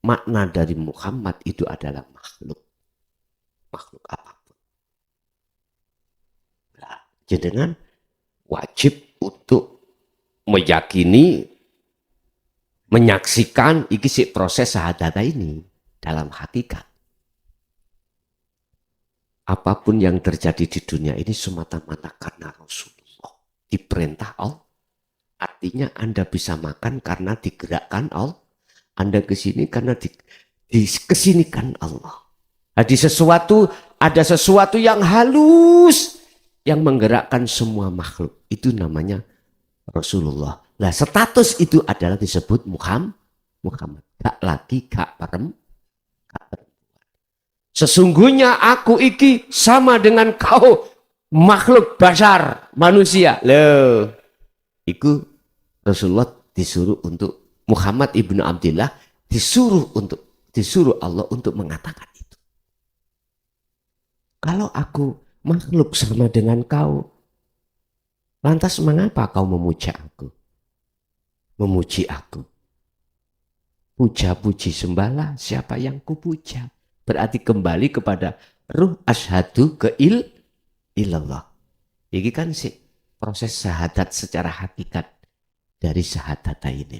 makna dari Muhammad itu adalah makhluk. Makhluk apapun. Nah, jenengan wajib untuk meyakini menyaksikan iki sih proses syahadat ini dalam hakikat. Apapun yang terjadi di dunia ini semata-mata karena Rasulullah. Diperintah Allah. Artinya Anda bisa makan karena digerakkan Allah. Anda ke sini karena kesinikan Allah. Ada sesuatu yang halus yang menggerakkan semua makhluk. Itu namanya Rasulullah. Nah, status itu adalah disebut Muhammad. Gak lagi gak perempuan. Sesungguhnya aku iki sama dengan kau makhluk basar manusia. Loh. Iku Rasulullah disuruh untuk Muhammad ibnu Abdillah disuruh Allah untuk mengatakan itu. Kalau aku makhluk sama dengan kau, lantas mengapa kau memuja aku? Memuji aku. Puja-puji sembahlah siapa yang kupuja. Berarti kembali kepada ruh asyhadu ke ilallah. Ini kan sih proses syahadat secara hakikat dari syahadat ini.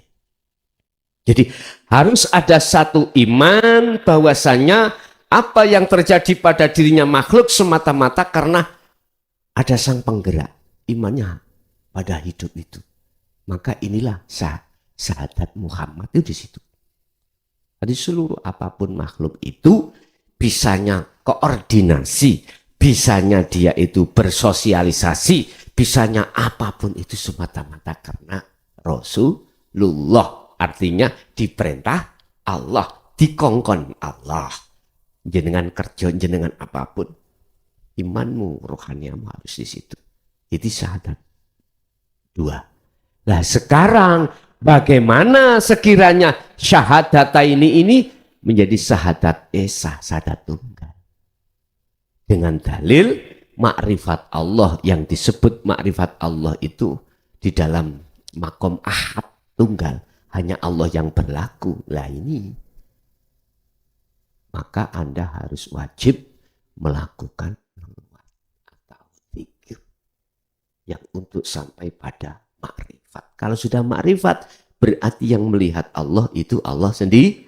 Jadi harus ada satu iman bahwasanya apa yang terjadi pada dirinya makhluk semata-mata karena ada sang penggerak imannya pada hidup itu. Maka inilah syahadat Muhammad itu di situ. Jadi seluruh apapun makhluk itu bisanya koordinasi, bisanya dia itu bersosialisasi, bisanya apapun itu semata-mata karena Rasulullah. Artinya diperintah Allah, dikongkon Allah. Jenengan kerja, jenengan apapun, imanmu, rohaniamu harus di situ. Itu syahadat. 2. Nah sekarang bagaimana sekiranya syahadat ini menjadi syahadat esa, syahadat tunggal. Dengan dalil makrifat Allah yang disebut makrifat Allah itu di dalam makom ahad tunggal. Hanya Allah yang berlaku. Lah ini. Maka Anda harus wajib melakukan atau zikir yang untuk sampai pada makrifat. Kalau sudah makrifat berarti yang melihat Allah itu Allah sendiri.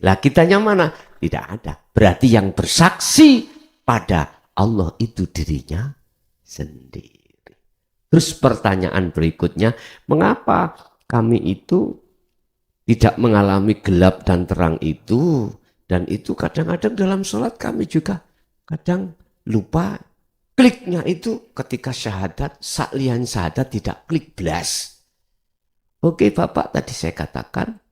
Lah kitanya mana? Tidak ada. Berarti yang bersaksi pada Allah itu dirinya sendiri. Terus pertanyaan berikutnya, mengapa kami itu tidak mengalami gelap dan terang itu? Dan itu kadang-kadang dalam sholat kami juga kadang lupa kliknya itu ketika syahadat, saklian syahadat tidak klik blas. Oke Bapak, tadi saya katakan,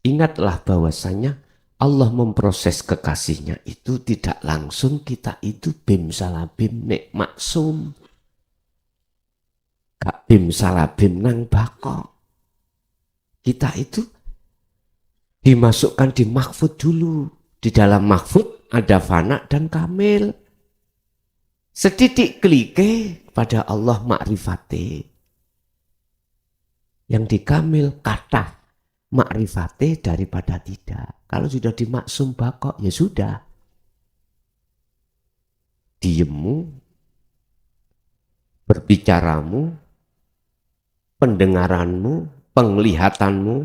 ingatlah bahwasanya Allah memproses kekasihnya itu tidak langsung kita itu bim salabim nek maksum. Gak bim salabim nang bakok. Kita itu dimasukkan di mahfud dulu. Di dalam mahfud ada fana dan kamil. Setitik klike pada Allah makrifate. Yang dikamil kata makrifate daripada tidak. Kalau sudah dimaksum bakok ya sudah. Diemmu, berbicaramu, pendengaranmu, penglihatanmu,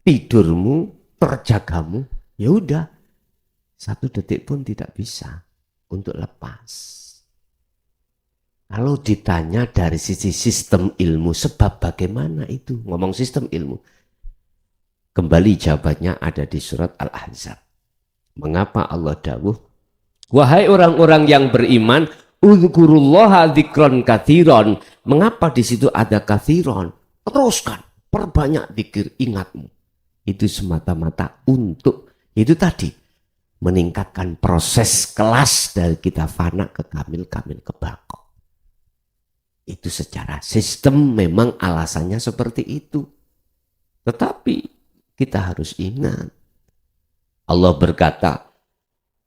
tidurmu, terjagamu, ya udah 1 detik pun tidak bisa untuk lepas. Kalau ditanya dari sisi sistem ilmu, sebab bagaimana itu? Ngomong sistem ilmu. Kembali jawabannya ada di surat Al-Ahzab. Mengapa Allah dawuh, wahai orang-orang yang beriman, udzkurullaha dzikron katsiron. Mengapa di situ ada katsiron? Teruskan, perbanyak zikir, ingatmu. Itu semata-mata untuk itu tadi meningkatkan proses kelas dari kita fana ke kamil, kamil ke bako. Itu secara sistem memang alasannya seperti itu. Tetapi kita harus ingat Allah berkata,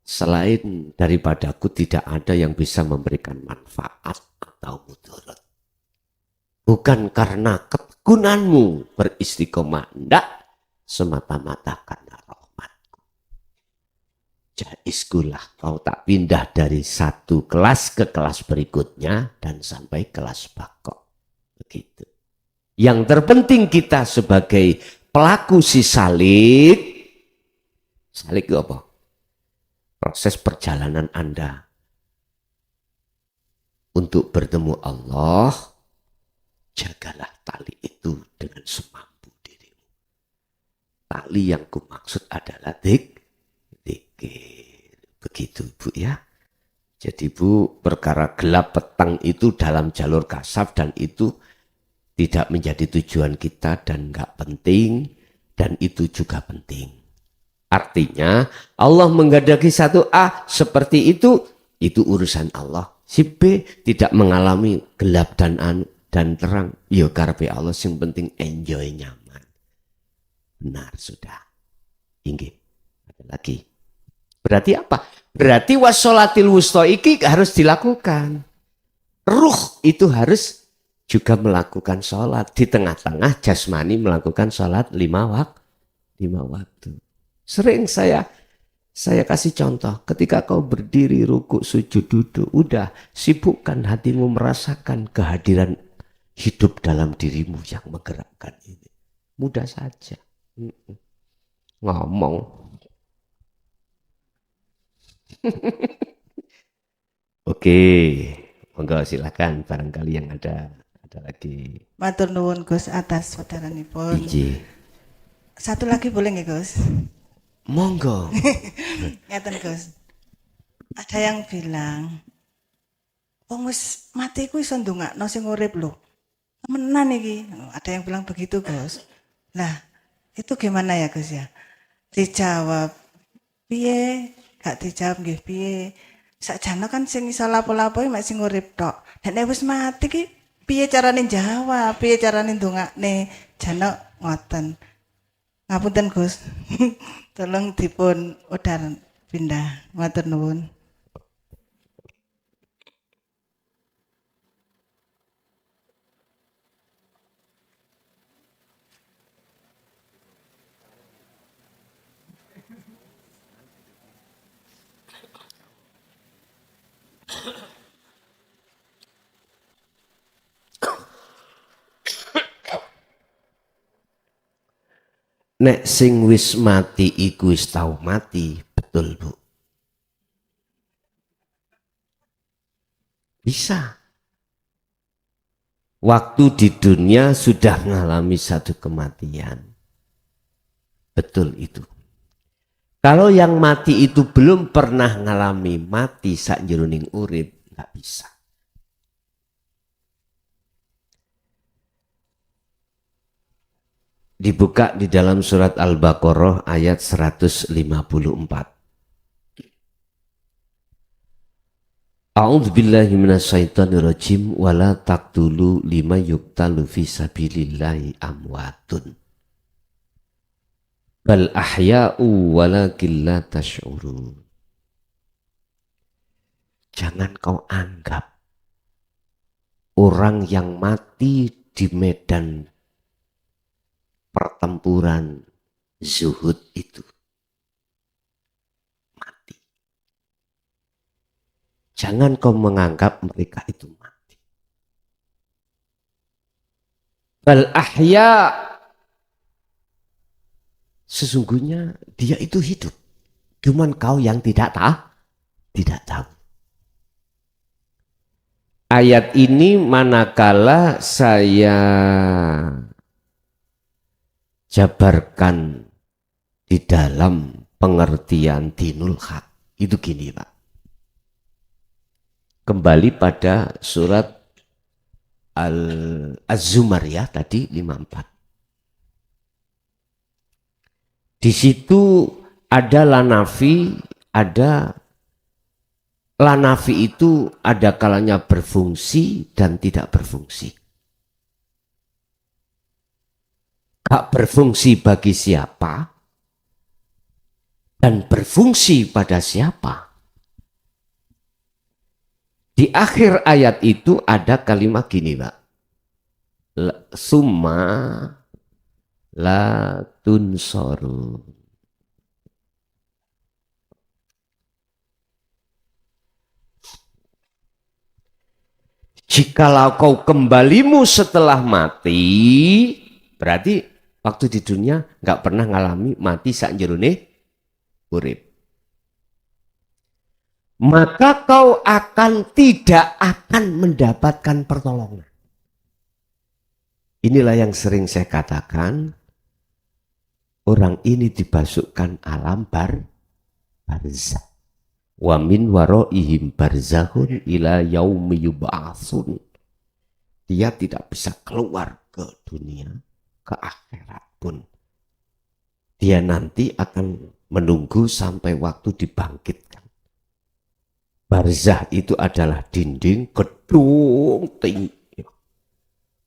selain daripadaku tidak ada yang bisa memberikan manfaat atau mudarat. Bukan karena ketekunanmu beristiqomah, enggak, semata-mata karena rahmatku. Jaizkulah kau tak pindah dari satu kelas ke kelas berikutnya dan sampai kelas bakok. Begitu. Yang terpenting kita sebagai pelaku si salik itu apa? Proses perjalanan Anda untuk bertemu Allah, jagalah tali itu dengan semampu dirimu. Tali yang kumaksud adalah zikir. Begitu Bu ya. Jadi Bu, perkara gelap petang itu dalam jalur kasaf dan itu tidak menjadi tujuan kita dan nggak penting, dan itu juga penting. Artinya Allah menghendaki satu A seperti itu urusan Allah. Si B tidak mengalami gelap dan terang. Ya karepe Allah, yang penting enjoy, nyaman. Benar sudah. Inggih. Ada lagi. Berarti apa? Berarti wassolatil wusta iki harus dilakukan. Ruh itu harus juga melakukan sholat. Di tengah-tengah jasmani melakukan sholat 5 waktu. Sering saya kasih contoh. Ketika kau berdiri, rukuk, sujud, duduk. Udah sibukkan hatimu merasakan kehadiran hidup dalam dirimu yang menggerakkan ini. Mudah saja. Ngomong. Oke. Monggo silakan barangkali yang ada lagi. Matur nuwun Gus atas saudaranipun. Iji. Satu lagi boleh nggak Gus? Monggo. Ngeten Gus. Ada yang bilang, wong wis mati ku iso ndongakno sing urip lho. Temenan iki. Ada yang bilang begitu Gus. Nah, itu gimana ya Gus ya? Dijawab piye? Gak dijawab nggih piye? Sakjane kan sing iso lapo-lapo mek sing urip tok. Dan nek wis mati ki piye carane jawab? Piye carane ndongakne? Jane ngoten. Ngapunten Gus. Tolong dipun udar pindah. Matur nuwun. Nek sing wis mati iku wis tau mati, betul Bu. Bisa. Waktu di dunia sudah mengalami satu kematian. Betul itu. Kalau yang mati itu belum pernah ngalami mati sak jroning urip, nggak bisa. Dibuka di dalam surat Al-Baqarah ayat 154. A'udzubillahi minasyaitonirrajim wala taqtulu lima yuqtalu fi sabilillahi amwatun bal ahya'u walakin la tash'urun. Jangan kau anggap orang yang mati di medan pertempuran zuhud itu mati. Jangan kau menganggap mereka itu mati. Bal ahya, sesungguhnya dia itu hidup. Cuman kau yang tidak tahu. Ayat ini manakala saya jabarkan di dalam pengertian dinul haq itu gini Pak. Kembali pada surat Az-Zumar ya tadi 54. Di situ ada lanafi, ada lanafi itu ada kalanya berfungsi dan tidak berfungsi. Hak berfungsi bagi siapa dan berfungsi pada siapa. Di akhir ayat itu ada kalimat gini Pak. Summa la tunsoru. Jikalau kau kembalimu setelah mati, berarti waktu di dunia nggak pernah ngalami mati sak jerone urip. Maka kau tidak akan mendapatkan pertolongan. Inilah yang sering saya katakan, orang ini dimasukkan alam barzakh. Wa min waraihim barzakhun ila yaumi yub'atsun. Dia tidak bisa keluar ke dunia, ke akhirat pun. Dia nanti akan menunggu sampai waktu dibangkitkan. Barzakh itu adalah dinding gedung tinggi.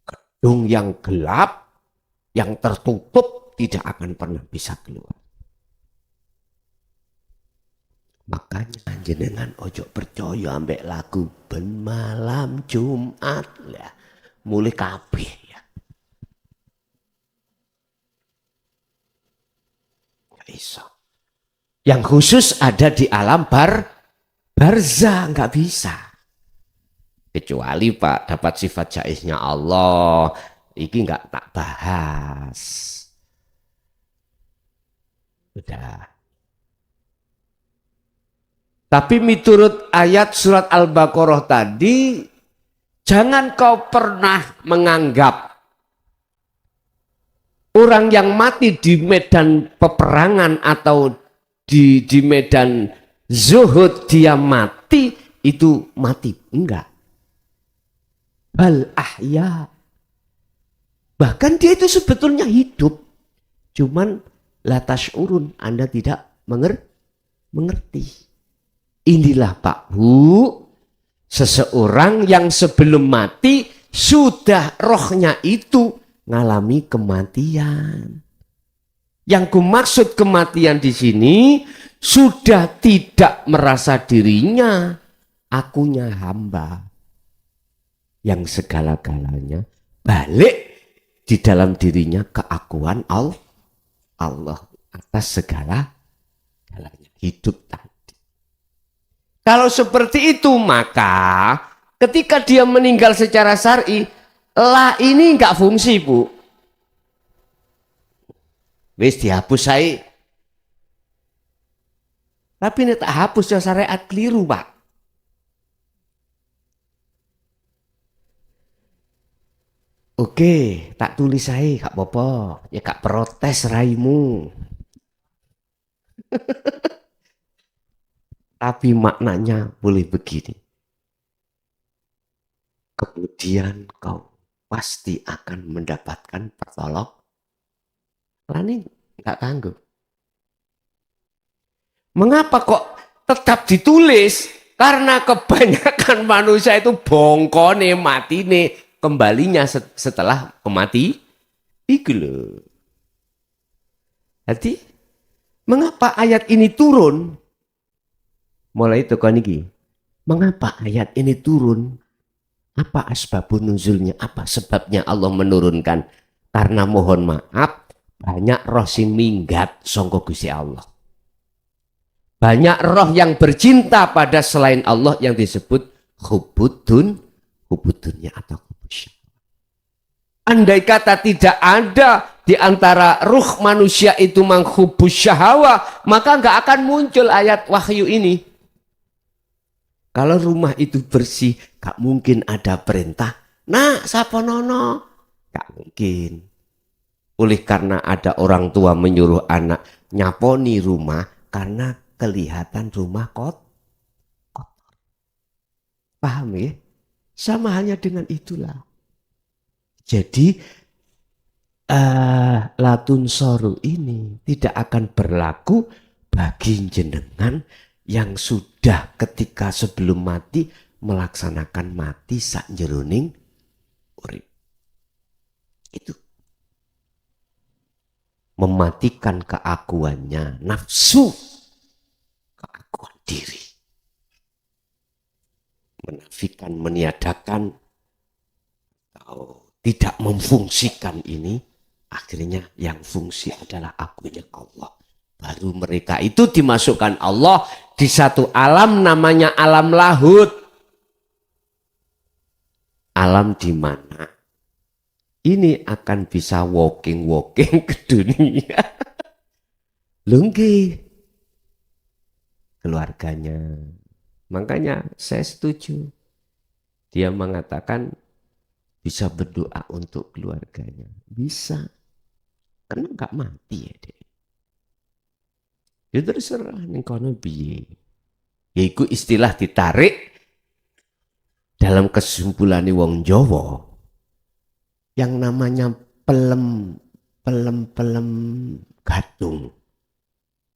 Gedung yang gelap, yang tertutup, tidak akan pernah bisa keluar. Makanya jenengan ojo percaya ambek lagu ben malam Jumat lah. Mulai kabeh ya. Gak iso. Yang khusus ada di alam barzakh, nggak bisa. Kecuali Pak dapat sifat jaiznya Allah, iki nggak tak bahas. Udah. Tapi miturut ayat surat Al-Baqarah tadi, jangan kau pernah menganggap orang yang mati di medan peperangan atau di medan zuhud dia mati, itu mati. Enggak. Bal ahya. Bahkan dia itu sebetulnya hidup. Cuman la tash'urun, Anda tidak mengerti. Inilah Pak Bu, seseorang yang sebelum mati sudah rohnya itu ngalami kematian. Yang kumaksud kematian di sini sudah tidak merasa dirinya akunya hamba yang segala-galanya, balik di dalam dirinya keakuan Allah atas segala-galanya, hidup tadi. Kalau seperti itu, maka ketika dia meninggal secara syar'i, lah ini nggak fungsi, Bu. Wis dihapus saya. Tapi ini tak hapus ya, syariat keliru, Pak. Oke, tak tulis saya, gak apa-apa. Ya gak protes raimu. Tapi maknanya boleh begini. Kemudian kau pasti akan mendapatkan pertolongan. Ini nggak tangguh. Mengapa kok tetap ditulis? Karena kebanyakan manusia itu bongkone matine kembalinya setelah kemati. Iku loh. Jadi mengapa ayat ini turun? Mulai itu kan ini. Mengapa ayat ini turun? Apa asbabun nuzulnya? Apa sebabnya Allah menurunkan? Karena mohon maaf, banyak roh sing minggat sangka Gusti Allah. Banyak roh yang bercinta pada selain Allah yang disebut hubudunnya atau hubusya. Andai kata tidak ada di antara ruh manusia itu menghubus syahwa, maka nggak akan muncul ayat wahyu ini. Kalau rumah itu bersih, gak mungkin ada perintah. Nah, sapa nono? Gak mungkin. Oleh karena ada orang tua menyuruh anak nyaponi rumah karena kelihatan rumah kotor. Paham ya? Sama halnya dengan itulah. Jadi latun soru ini tidak akan berlaku bagi jenengan yang sudah ketika sebelum mati melaksanakan mati sak jeroning urip. Itu mematikan keakuannya, nafsu, keakuan diri. Menafikan, meniadakan, atau tidak memfungsikan ini, akhirnya yang fungsi adalah akunya Allah. Baru mereka itu dimasukkan Allah di satu alam namanya alam lahud. Alam di mana ini akan bisa walking ke dunia. Lungki keluarganya. Makanya saya setuju. Dia mengatakan bisa berdoa untuk keluarganya. Bisa. Karena nggak mati ya deh. Ya terserah ning kono piye. Yaiku istilah ditarik dalam kesimpulan wong Jawa yang namanya pelem gadung.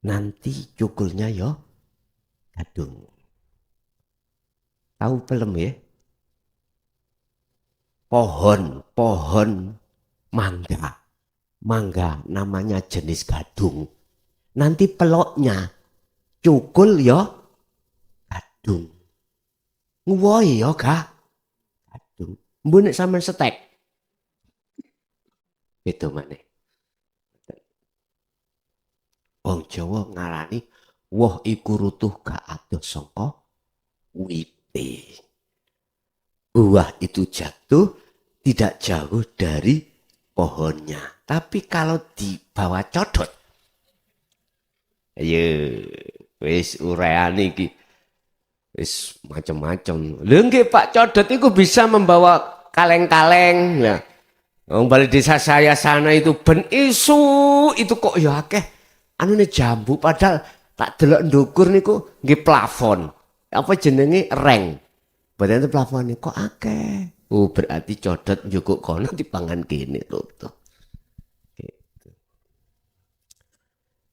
Nanti cukulnya yo gadung. Tahu pelem ya? Pohon mangga namanya jenis gadung. Nanti peloknya cukul yo gadung. Nguwoi yo gadung. Mbok nek sampean setek. Itu maneh. Wong Jawa ngarani woh iku rutuh gak adoh saka wite. Buah itu jatuh tidak jauh dari pohonnya. Tapi kalau dibawa codot, ayo wis ureane iki wis macam-macam. Lho nggih Pak Codot itu bisa membawa kaleng-kaleng. Nah, wong balik desa saya sana itu ben isu itu kok ya akeh anune jambu padahal tak delok ndukur niku nggih plafon. Apa jenenge reng. Badan itu plafon kok akeh. Oh berarti Codot njukuk kono dipangan kene lho.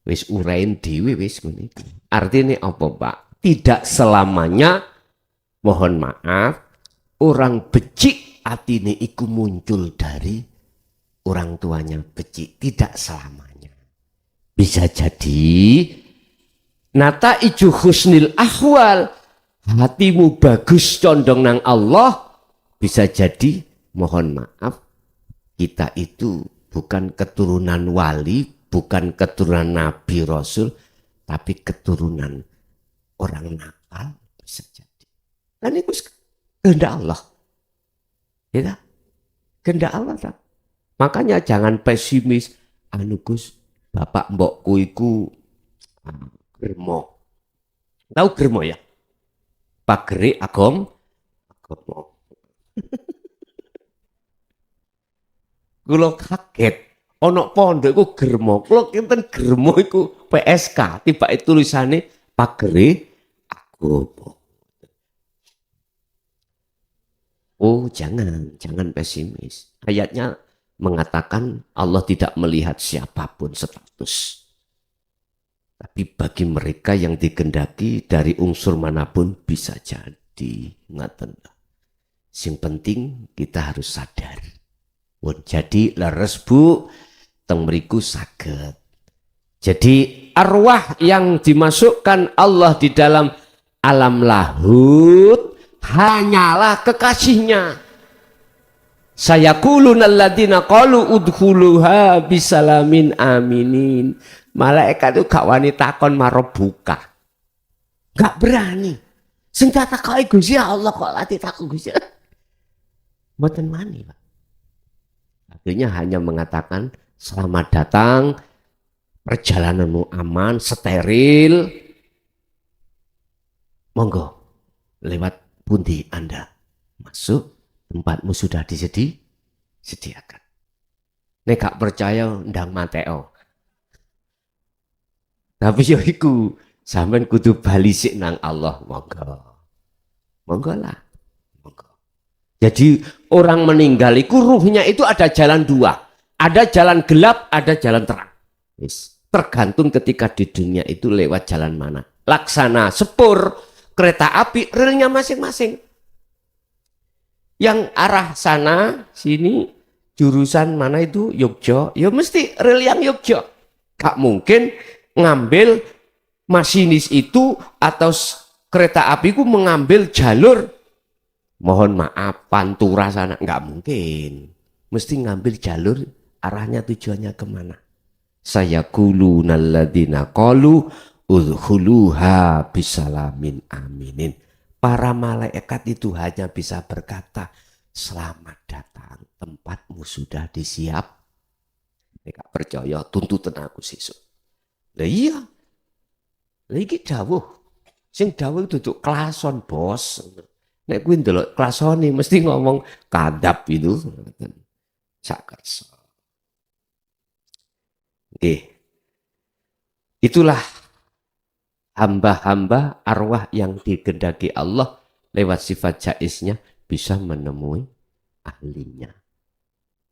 Wis urain dhewe wis ngene iki. Artine apa, Pak? Tidak selamanya mohon maaf orang becik atine iku muncul dari orang tuanya becik, tidak selamanya. Bisa jadi nata ijo husnil ahwal, hatimu bagus condong nang Allah, bisa jadi mohon maaf kita itu bukan keturunan wali, bukan keturunan Nabi Rasul, tapi keturunan orang nakal bisa jadi. Dan itu kehendak Allah. Ya, kehendak Allah. Tak? Makanya jangan pesimis. Anu Gus, bapak mbokku iku germo. Tahu germo ya? Pagere agom. Kulo kaget. Ono pondok iku germo. Kulo kinten germo iku PSK, tiba tulisane pagere agama. Oh, jangan pesimis. Ayatnya mengatakan Allah tidak melihat siapapun status. Tapi bagi mereka yang dikehendaki dari unsur manapun bisa jadi. Ngaten. Yang penting kita harus sadar. Jadi leres Bu, teng mriku saged. Jadi arwah yang dimasukkan Allah di dalam alam lahut hanyalah kekasihnya. Sayaquluna alladziina qalu udkhuluha bisalamin aminin. Malaikat itu gak wani takon marobuka. Gak berani. Sing takoki Gusti Allah kok lati takon Gusti. Mboten wani, Pak. Akhirnya hanya mengatakan selamat datang, perjalananmu aman, steril. Monggo, lewat pundi Anda masuk, tempatmu sudah disediakan. Nek gak percaya ndang mateo. Tapi yo iku sampean kudu balisik nang Allah, monggo. Monggo lah. Jadi orang meninggal itu ruhnya itu ada jalan dua. Ada jalan gelap, ada jalan terang. Tergantung ketika di dunia itu lewat jalan mana. Laksana sepur, kereta api, relnya masing-masing. Yang arah sana, sini, jurusan mana itu, Yogyo. Ya mesti rel yang Yogyo. Gak mungkin ngambil masinis itu atau kereta api itu mengambil jalur mohon maaf Pantura sana, nggak mungkin. Mesti ngambil jalur arahnya tujuannya kemana. Sayaquluna alladziina qalu udkhuluha bisalamin aminin. Para malaikat itu hanya bisa berkata selamat datang, tempatmu sudah disiap. Nek percaya tuntutan aku sesuk. Lah iya. Lah iki dawuh. Sing dawuh duduk klason, Bos. Nek kuwi ndelok klasone mesti ngomong kadap itu. Sak kersa. Nggih. Itulah hamba-hamba arwah yang dikehendaki Allah lewat sifat jaiznya bisa menemui ahlinya.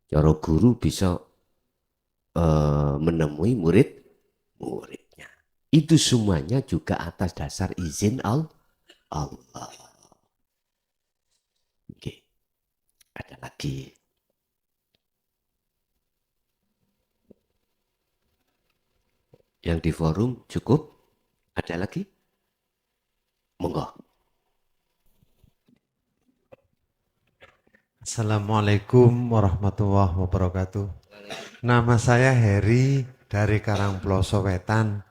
Cara guru bisa menemui muridnya. Itu semuanya juga atas dasar izin Allah. Oke. Ada lagi. Yang di forum cukup? Ada lagi? Monggo. Assalamualaikum warahmatullahi wabarakatuh. Nama saya Heri dari Karangploso Wetan.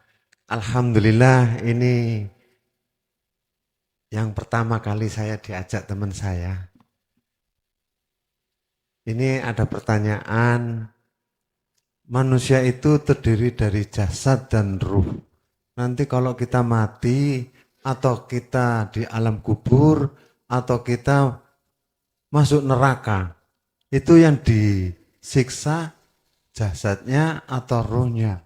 Alhamdulillah ini yang pertama kali saya diajak teman saya. Ini ada pertanyaan, manusia itu terdiri dari jasad dan ruh. Nanti kalau kita mati atau kita di alam kubur atau kita masuk neraka, itu yang disiksa jasadnya atau ruhnya.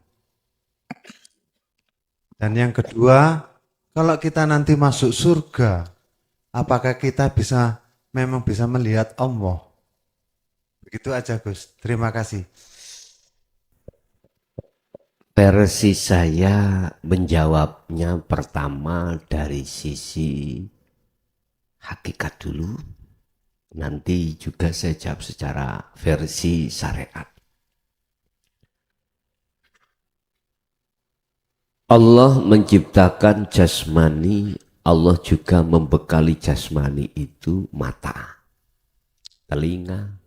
Dan yang kedua, kalau kita nanti masuk surga, apakah kita memang bisa melihat Allah? Begitu aja Gus, terima kasih. Versi saya menjawabnya pertama dari sisi hakikat dulu. Nanti juga saya jawab secara versi syariat. Allah menciptakan jasmani, Allah juga membekali jasmani itu mata, telinga,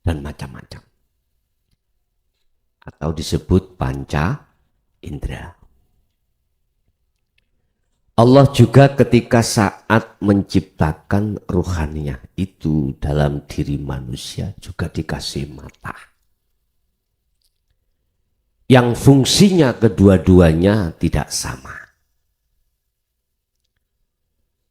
dan macam-macam. Atau disebut panca indera. Allah juga ketika saat menciptakan ruhaniyah itu dalam diri manusia juga dikasih mata. Yang fungsinya kedua-duanya tidak sama.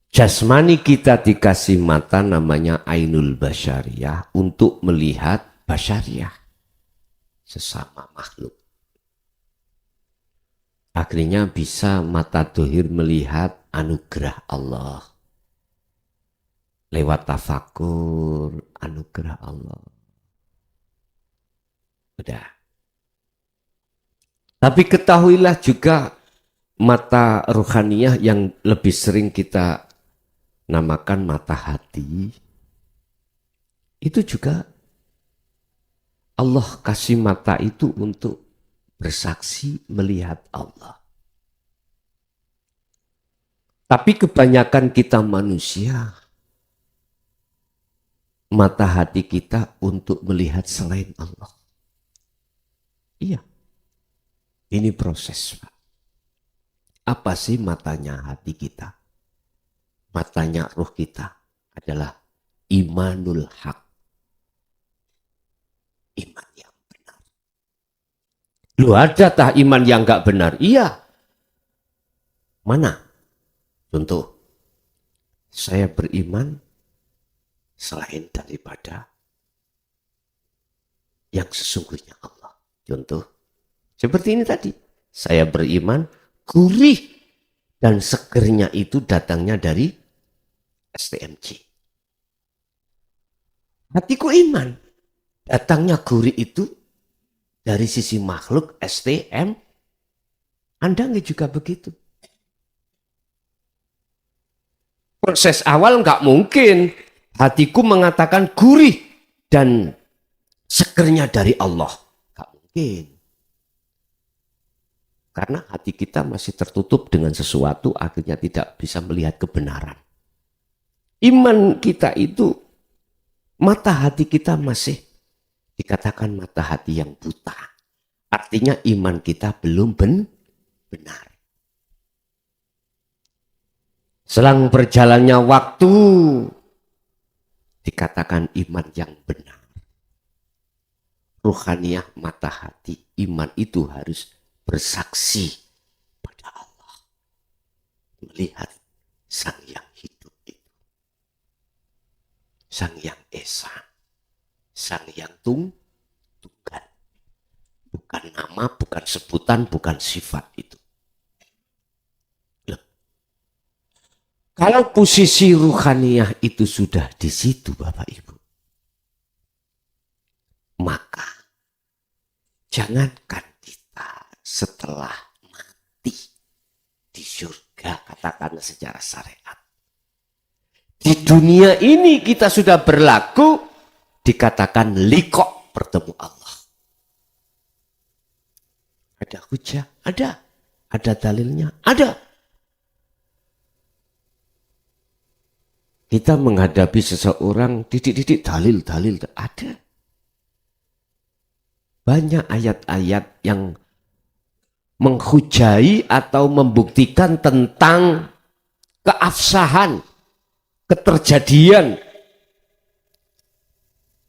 Jasmani kita dikasih mata namanya ainul basyariyah untuk melihat basyariyah, sesama makhluk. Akhirnya bisa mata dohir melihat anugerah Allah. Lewat tafakur anugerah Allah. Udah. Tapi ketahuilah juga mata ruhaniyah yang lebih sering kita namakan mata hati. Itu juga Allah kasih mata itu untuk bersaksi melihat Allah. Tapi kebanyakan kita manusia, mata hati kita untuk melihat selain Allah. Iya, ini proses. Apa sih matanya hati kita? Matanya ruh kita adalah imanul haq. Iman yang benar. Lu ada tah iman yang enggak benar? Iya. Mana? Contoh, saya beriman selain daripada yang sesungguhnya Allah. Contoh, seperti ini tadi. Saya beriman gurih dan segernya itu datangnya dari STMJ. Hatiku iman. Datangnya gurih itu dari sisi makhluk STM. Anda nggak juga begitu. Proses awal nggak mungkin hatiku mengatakan gurih dan segernya dari Allah. Nggak mungkin. Karena hati kita masih tertutup dengan sesuatu, akhirnya tidak bisa melihat kebenaran. Iman kita itu, mata hati kita masih dikatakan mata hati yang buta. Artinya iman kita belum benar. Selang berjalannya waktu, dikatakan iman yang benar. Ruhaniyah mata hati, iman itu harus bersaksi pada Allah. Melihat Sang Yang hidup itu. Sang Yang Esa. Sang Yang Tunggal. Bukan nama, bukan sebutan, bukan sifat itu. Loh. Kalau posisi ruhaniyah itu sudah di situ Bapak Ibu, maka jangankan kita setelah mati di surga, katakanlah secara syariat. Di dunia ini kita sudah berlaku, dikatakan liqo, bertemu Allah. Ada hujah? Ada. Ada dalilnya? Ada. Kita menghadapi seseorang, didik-didik dalil, ada. Banyak ayat-ayat yang menghujai atau membuktikan tentang keabsahan, keterjadian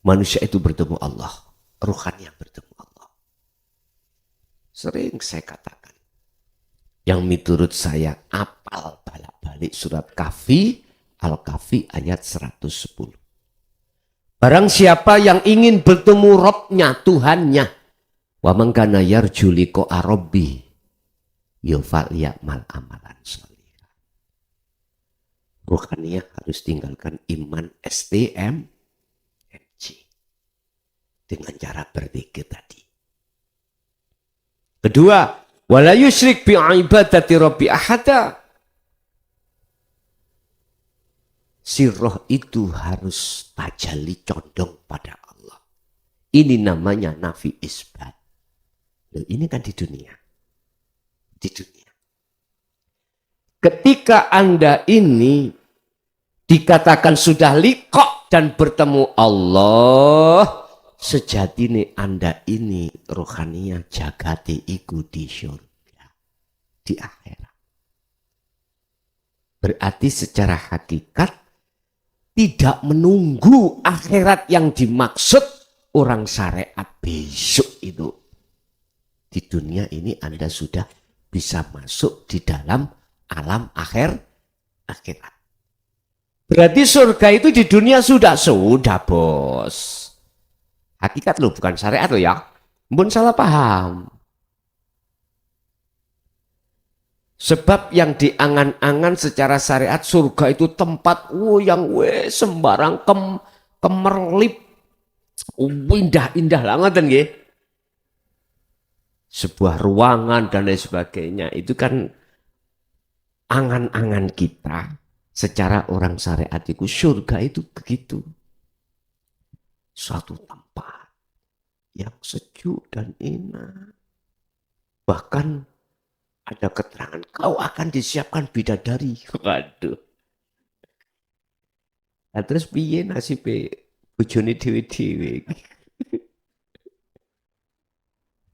manusia itu bertemu Allah, ruhannya bertemu Allah. Sering saya katakan, yang menurut saya apal balik surat Kahfi, Al-Kahfi ayat 110. Barang siapa yang ingin bertemu Robnya, Tuhannya, wa man kana yarju liqa'a rabbi yafal ya'mal amalan shalihah. Ruhaniyah harus tinggalkan iman STM MG dengan cara berzikir tadi. Kedua, wala yusyrik bi ibadati rabbi ahada. Si roh itu harus tajalli condong pada Allah. Ini namanya nafi isbat. Loh, ini kan di dunia. Di dunia. Ketika Anda ini dikatakan sudah liqo dan bertemu Allah, sejatine Anda ini rohaninya jagate iku di surga, di akhirat. Berarti secara hakikat tidak menunggu akhirat yang dimaksud orang syariat besok itu. Di dunia ini Anda sudah bisa masuk di dalam alam akhirat. Berarti surga itu di dunia sudah bos. Hakikat loh, bukan syariat loh ya. Mbun salah paham. Sebab yang diangan-angan secara syariat surga itu tempat yang sembarang kemerlip, indah-indah banget kan nggih. Sebuah ruangan dan lain sebagainya itu kan angan-angan kita secara orang syariat itu. Surga itu begitu. Suatu tempat yang sejuk dan enak. Bahkan ada keterangan, kau akan disiapkan bidadari. Waduh. Nah, terus piye nasibe bojone dhewe-dhewe.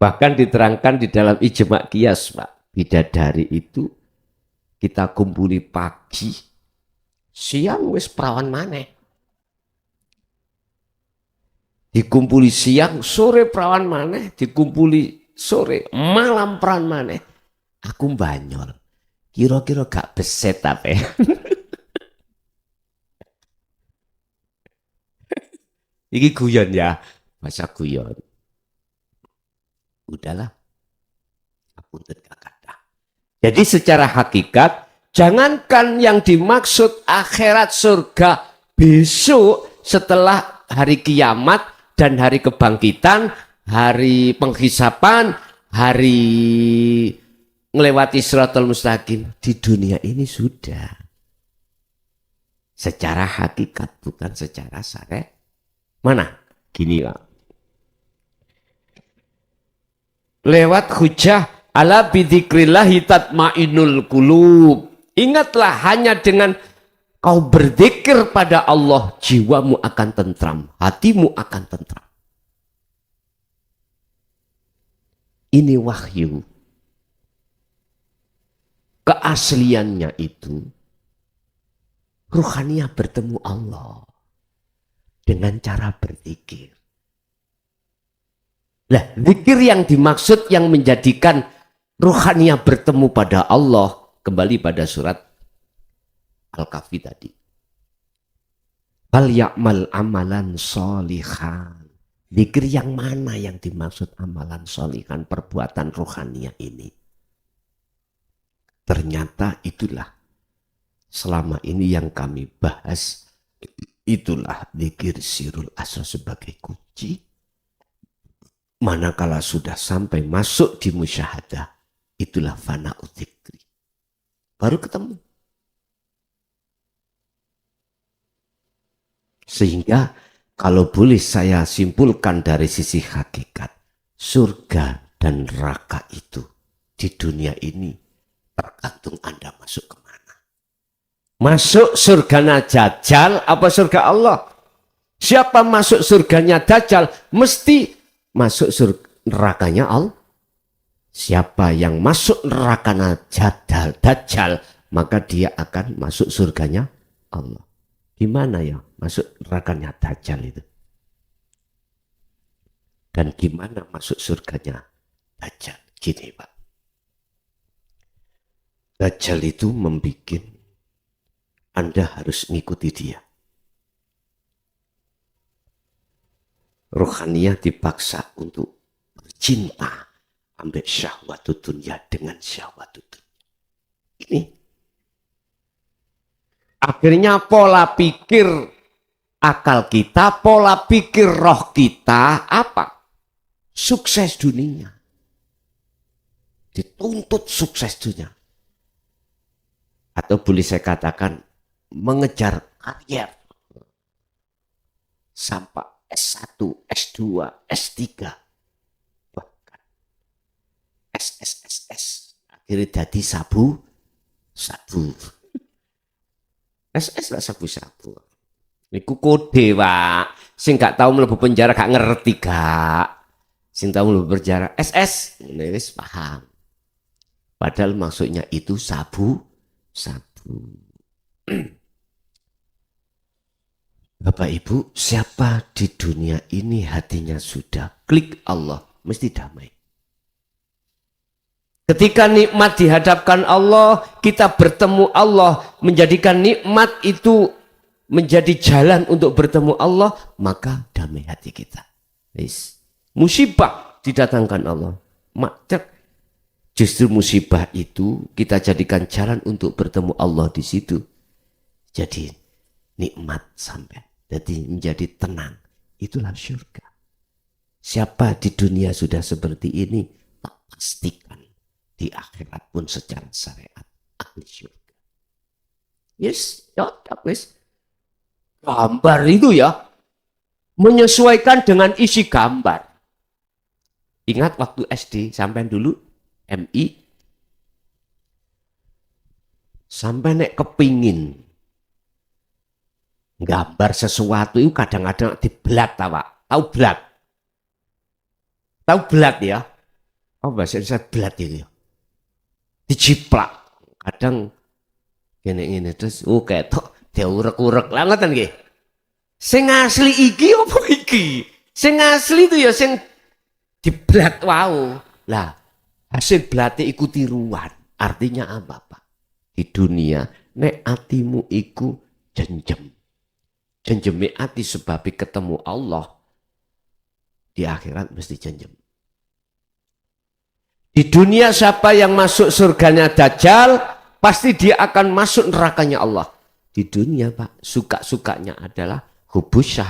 Bahkan diterangkan di dalam ijma' qiyas, Pak. Bidadari itu kita kumpuli pagi, siang wis perawan maneh. Dikumpuli siang, sore perawan maneh, dikumpuli sore, malam perawan maneh. Aku banyol, kira-kira gak beset apa ya? Ini guyon ya, masa guyon. Udahlah, aku tidak kata. Jadi secara hakikat, jangankan yang dimaksud akhirat surga besok setelah hari kiamat dan hari kebangkitan, hari penghisapan, hari melewati Shiratal Mustaqim, di dunia ini sudah secara hakikat, bukan secara syariat. Mana? Gini Pak. Lewat hujah ala bidzikrillahi tatmainul qulub. Ingatlah, hanya dengan kau berzikir pada Allah, jiwamu akan tentram, hatimu akan tentram. Ini wahyu. Keasliannya itu ruhaniyah bertemu Allah. dengan cara berzikir. Nah, zikir yang dimaksud yang menjadikan rohaniah bertemu pada Allah, kembali pada surat Al-Kahfi tadi. Fal ya'mal amalan sholihan. Zikir yang mana yang dimaksud amalan sholihan, perbuatan rohaniah ini? Ternyata itulah selama ini yang kami bahas, itulah zikir sirul asrar sebagai kunci. Manakala sudah sampai masuk di musyahadah, itulah fana'u dzikri. Baru ketemu. Sehingga kalau boleh saya simpulkan dari sisi hakikat, surga dan neraka itu di dunia ini tergantung Anda masuk kemana. Masuk surganya Dajjal apa surga Allah? Siapa masuk surganya Dajjal mesti masuk surga nerakanya Allah. Siapa yang masuk nerakanya Dajjal maka dia akan masuk surganya Allah. Gimana ya masuk nerakanya Dajjal itu? Dan gimana masuk surganya Dajjal? Gini Pak. Dajjal itu membuat Anda harus mengikuti dia. Rohaniah dipaksa untuk bercinta ambil syahwatut dunia dengan syahwatut dunia. Ini akhirnya pola pikir akal kita, pola pikir roh kita apa? Sukses dunia. Dituntut sukses dunia. Atau boleh saya katakan mengejar karier. Sampai S1, S2, S3. Bahkan SSSS. Akhirnya jadi sabu. SS lah sabu-sabu. Niku kode Pak. Sing gak tahu mlebu penjara gak ngerti gak. Sing tahu mlebu penjara SS. Ini wis paham. Padahal maksudnya itu sabu. Bapak Ibu, siapa di dunia ini hatinya sudah klik Allah, mesti damai. Ketika nikmat dihadapkan Allah, kita bertemu Allah, menjadikan nikmat itu menjadi jalan untuk bertemu Allah, maka damai hati kita. Musibah didatangkan Allah. Justru musibah itu kita jadikan jalan untuk bertemu Allah di situ. Jadi nikmat sampai. Jadi menjadi tenang. Itulah syurga. Siapa di dunia sudah seperti ini, tak pastikan di akhirat pun secara syariat ahli syurga. Yes, wis. Gambar itu ya menyesuaikan dengan isi gambar. Ingat waktu SD sampai dulu MI sampai nek kepingin gambar sesuatu itu kadang-kadang diblat tahu blat. Tahu blat ya? Oh bahasa Indonesia blat itu ya. Dijiplak. Kadang gini terus ketok diurek-urek lah ngoten nggih. Sing asli iki apa iki? Sing asli itu ya sing diblat wau. Lah hasil blate iku tiruan. Artinya apa Pak? Di dunia nek atimu iku jenjem. Jenjeme ati sebab ketemu Allah. Di akhirat mesti jenjem. Di dunia siapa yang masuk surganya Dajjal, pasti dia akan masuk nerakanya Allah. Di dunia Pak, suka-sukanya adalah hubus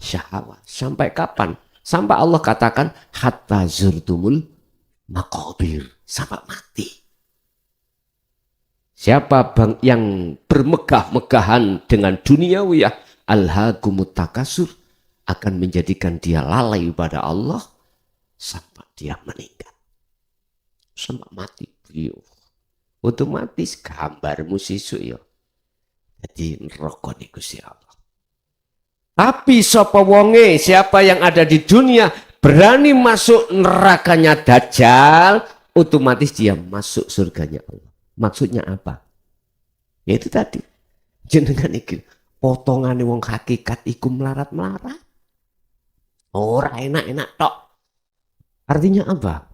syahwat. Sampai kapan? Sampai Allah katakan hatta zurtumul maqabir, sampai mati. Siapa yang bermegah-megahan dengan duniawiyah, alhaakumut takasur, akan menjadikan dia lalai pada Allah sampai dia meninggal. Sampai mati. Otomatis gambarmu sisuk ya. Jadi neraka niku Gusti Allah. Tapi sapa wonge, siapa yang ada di dunia berani masuk nerakanya Dajjal, otomatis dia masuk surganya Allah. Maksudnya apa? Ya itu tadi. Jenengan iki potongane wong hakikat iku melarat-melarat. Ora enak-enak tok. Artinya apa?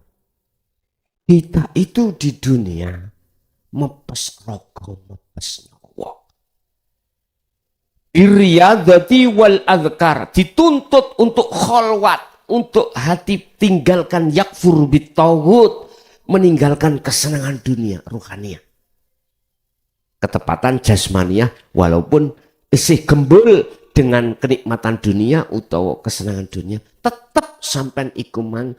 Kita itu di dunia mepes rogo, mepes nyawa. Iriyadati wal adhkar, dituntut untuk kholwat, untuk hati tinggalkan yakfur bitawud, meninggalkan kesenangan dunia ruhaniyah. Ketepatan jasmaniah walaupun isih gembul dengan kenikmatan dunia utawa kesenangan dunia, tetap sampai iku mang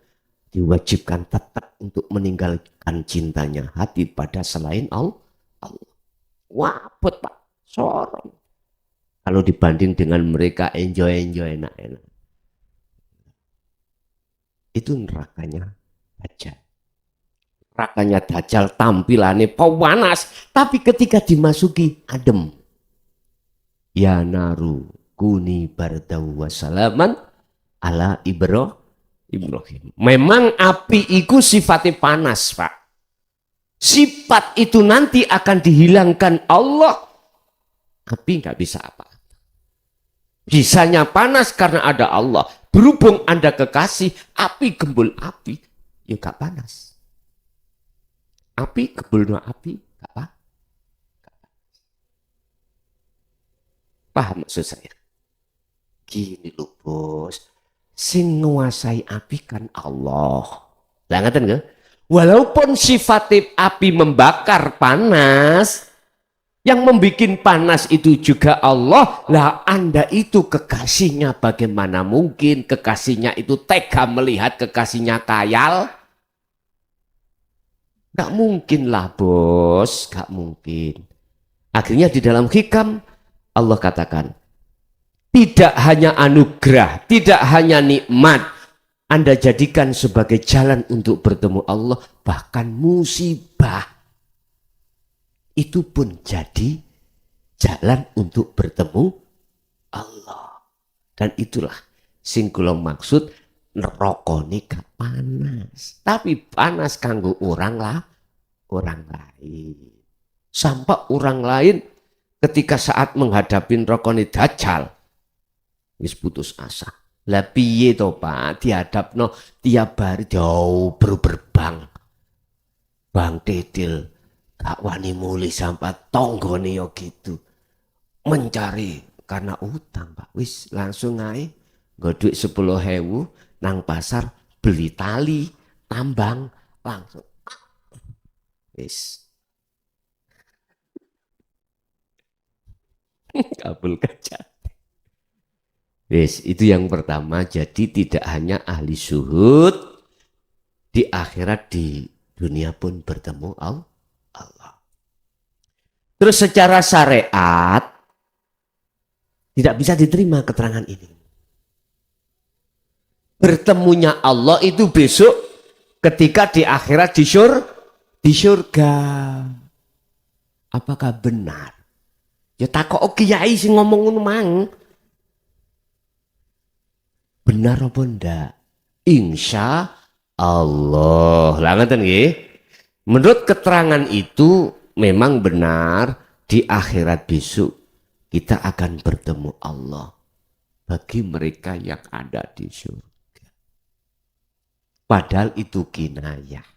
diwajibkan tetap untuk meninggalkan cintanya hati pada selain Allah. Wabut Pak, sorong. Kalau dibanding dengan mereka enjoy enak-enak. Itu nerakanya Dajjal. Nerakanya Dajjal tampilannya panas, tapi ketika dimasuki adem. Ya naru kuni bardau wassalaman ala Ibrahim. Memang api itu sifatnya panas, Pak. Sifat itu nanti akan dihilangkan Allah. Api nggak bisa apa. Bisanya panas karena ada Allah. Berhubung Anda kekasih, api gembul api, ya gak panas. Api gembul api, gak apa. Paham maksud saya? Gini loh bos, sing nguasai api kan Allah. Lah ngaten nggih? Walaupun sifat api membakar panas, yang membuat panas itu juga Allah. Lah Anda itu kekasihnya, bagaimana mungkin kekasihnya itu tega melihat kekasihnya kayal? Gak mungkin lah bos, gak mungkin. Akhirnya di dalam hikam Allah katakan, tidak hanya anugerah, tidak hanya nikmat Anda jadikan sebagai jalan untuk bertemu Allah, bahkan musibah itu pun jadi jalan untuk bertemu Allah. Dan itulah sing kula maksud neraka gak panas, tapi panas kanggo orang lain. Sampai orang lain ketika saat menghadapi neraka Dajjal wis putus asa. Lah piye to Pak, dihadapno tiap hari jauh berbang. Bang Titil gak wani muli sampai tonggone yo gitu. Mencari karena utang Pak. Wis langsung ae nggo dhuwit 10.000 nang pasar beli tali, tambang langsung. Wis. Kabul kaca. Wis, itu yang pertama. Jadi tidak hanya ahli syuhud di akhirat, di dunia pun bertemu Allah. Terus secara syariat tidak bisa diterima keterangan ini. Bertemunya Allah itu besok ketika di akhirat di surga. Apakah benar? Ya takok kiai sing ngomong ngono mang. Benar apa ndak? Insya Allah. Lah ngoten nggih. Menurut keterangan itu memang benar, di akhirat besok kita akan bertemu Allah bagi mereka yang ada di surga. Padahal itu kinayah.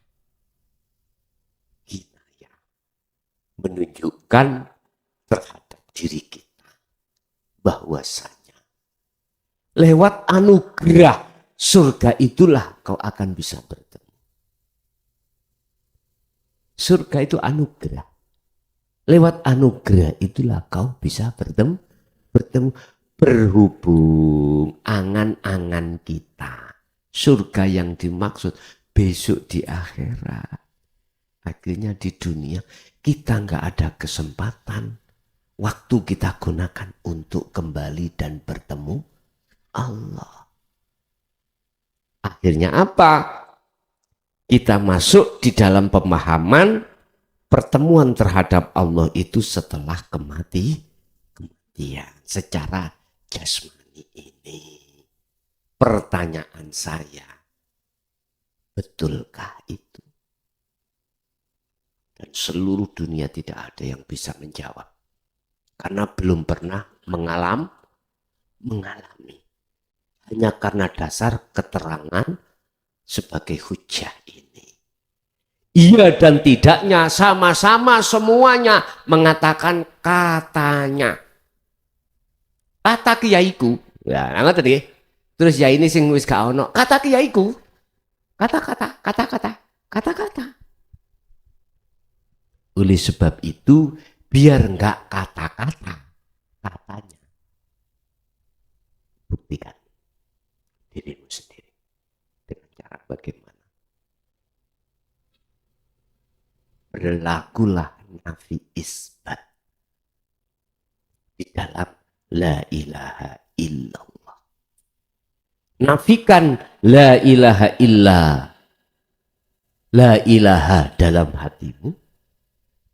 Kinayah. Menunjukkan terhadap diri kita bahwasanya lewat anugerah surga itulah kau akan bisa bertemu. Surga itu anugerah. Lewat anugerah itulah kau bisa bertemu berhubung angan-angan kita. Surga yang dimaksud besok di akhirat. Akhirnya di dunia kita nggak ada kesempatan. Waktu kita gunakan untuk kembali dan bertemu Allah. Akhirnya apa? Kita masuk di dalam pemahaman pertemuan terhadap Allah itu setelah kematian secara jasmani ini. Pertanyaan saya, betulkah itu? Dan seluruh dunia tidak ada yang bisa menjawab. karena belum pernah mengalami. Hanya karena dasar keterangan sebagai hujah ini. Iya dan tidaknya sama-sama semuanya mengatakan katanya. Kata kiaiku, ya ngerti nggih. Terus ya ini sing wis gak ono. Kata kiaiku. Kata-kata. Oleh sebab itu, biar enggak kata-kata, katanya. Buktikan dirimu sendiri. Dengan cara bagaimana? Berlakulah nafi isbat di dalam la ilaha illallah. Nafikan la ilaha illa, la ilaha dalam hatimu,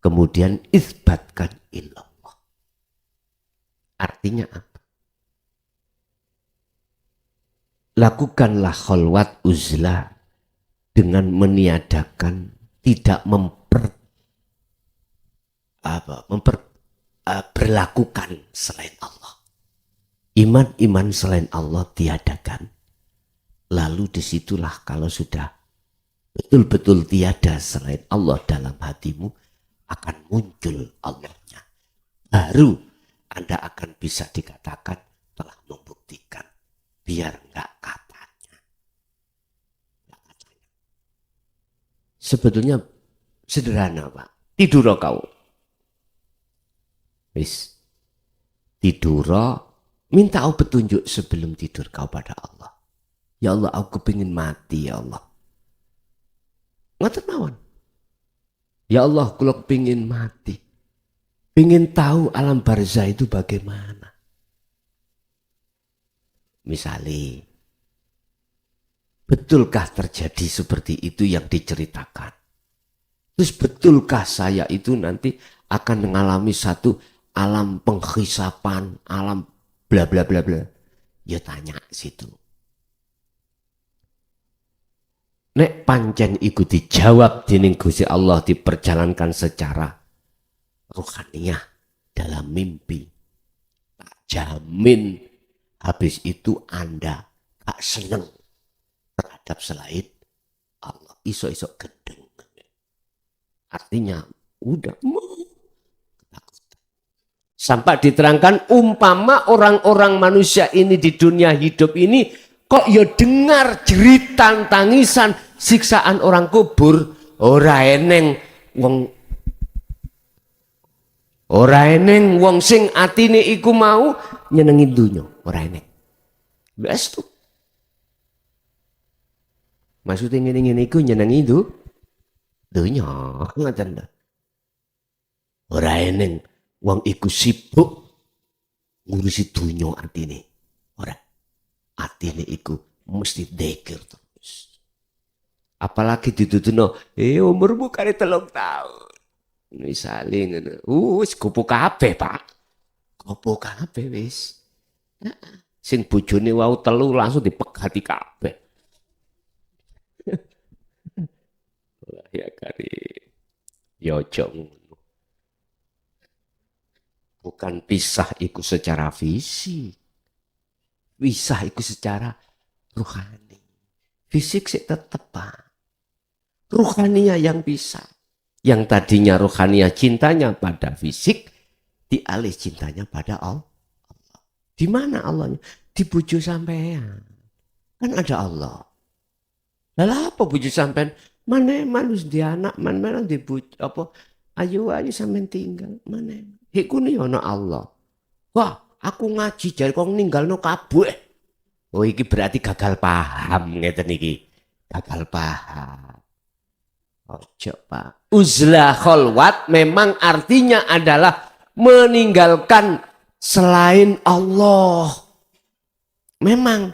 kemudian isbatkan illallah. Artinya apa? Lakukanlah khalwat uzlah dengan meniadakan, tidak berlakukan selain Allah. Iman selain Allah tiadakan. Lalu disitulah kalau sudah betul-betul tiada selain Allah dalam hatimu, akan muncul Allahnya. Baru Anda akan bisa dikatakan telah membuktikan. Biar enggak katanya. Sebetulnya sederhana, Pak. Tidur kau. Wis. Tidur, minta petunjuk sebelum tidur kau pada Allah. Ya Allah, aku kepingin mati ya Allah. Ngoten mawon. Ya Allah, kula kepingin mati. Pingin tahu alam barzah itu bagaimana. Misalnya, betulkah terjadi seperti itu yang diceritakan? Terus betulkah saya itu nanti akan mengalami satu alam penghisapan, alam bla bla bla bla? Ya tanya situ. Nek pancen iku dijawab dening Gusti Allah, diperjalankan secara ruhaniyah dalam mimpi. Tak jamin habis itu Anda gak seneng terhadap selain Allah. Iso-iso gendeng. Artinya udah ketakutan. Sampai diterangkan umpama orang-orang manusia ini di dunia hidup ini kok ya dengar jeritan tangisan siksaan orang kubur, ora eneng wong sing atine iku mau nyenengi dunya, ora eneng. Wes tuh. Maksudnya ngene-ngene iku nyenengi dunya, ngoten lho. Ora eneng wong iku sibuk ngurusi dunya atine. Ora. Atine iku mesti dzikir terus. Apalagi dituduhno, umurmu kare 3 tahun. Misale ngono. Wis gopo kabeh, Pak. Gopo kabeh wis. Sing bojone wau 3 langsung dipegati kabeh. Ya kari. Ya aja ngono. Bukan pisah iku secara fisik. Pisah iku secara ruhani. Fisik sih tetep, Pak. Ruhania yang bisa. Yang tadinya ruhania cintanya pada fisik, dialih cintanya pada Allah. Di mana Allahnya? Di bojo sampean. Kan ada Allah. Lah apa bojo sampean? Mana manus di anak, mana di bojo apa? Ayo sampean tinggal. Mana? Iku ni ana Allah. Wah, aku ngaji jare kok ninggalno kabeh. Oh iki berarti gagal paham ngeten iki. Gagal paham. Ojo, Pak. Uzlah khalwat memang artinya adalah meninggalkan selain Allah. Memang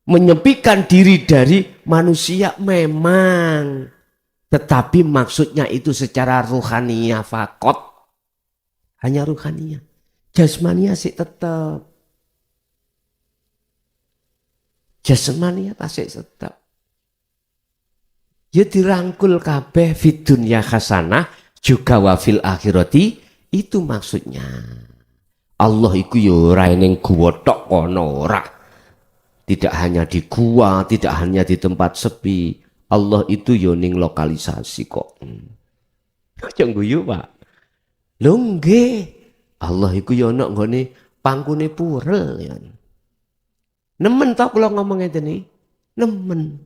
menyepikan diri dari manusia memang. Tetapi maksudnya itu secara ruhaniyah fakot. Hanya ruhaniyah. Jasmania sih tetap. Jasmania tasik tetap. Ya dirangkul kabeh fid dunya hasanah juga wafil akhirati, itu maksudnya. Allah iku yo ora ning guwa tok kono ora. Tidak hanya di gua, tidak hanya di tempat sepi. Allah itu yo ning lokalisasi kok. Aja guyu, Pak. Lho nggih. Allah iku yo ana nggone pangkune purel ya. Nemen tak kula ngomong ngeten iki? Nemen.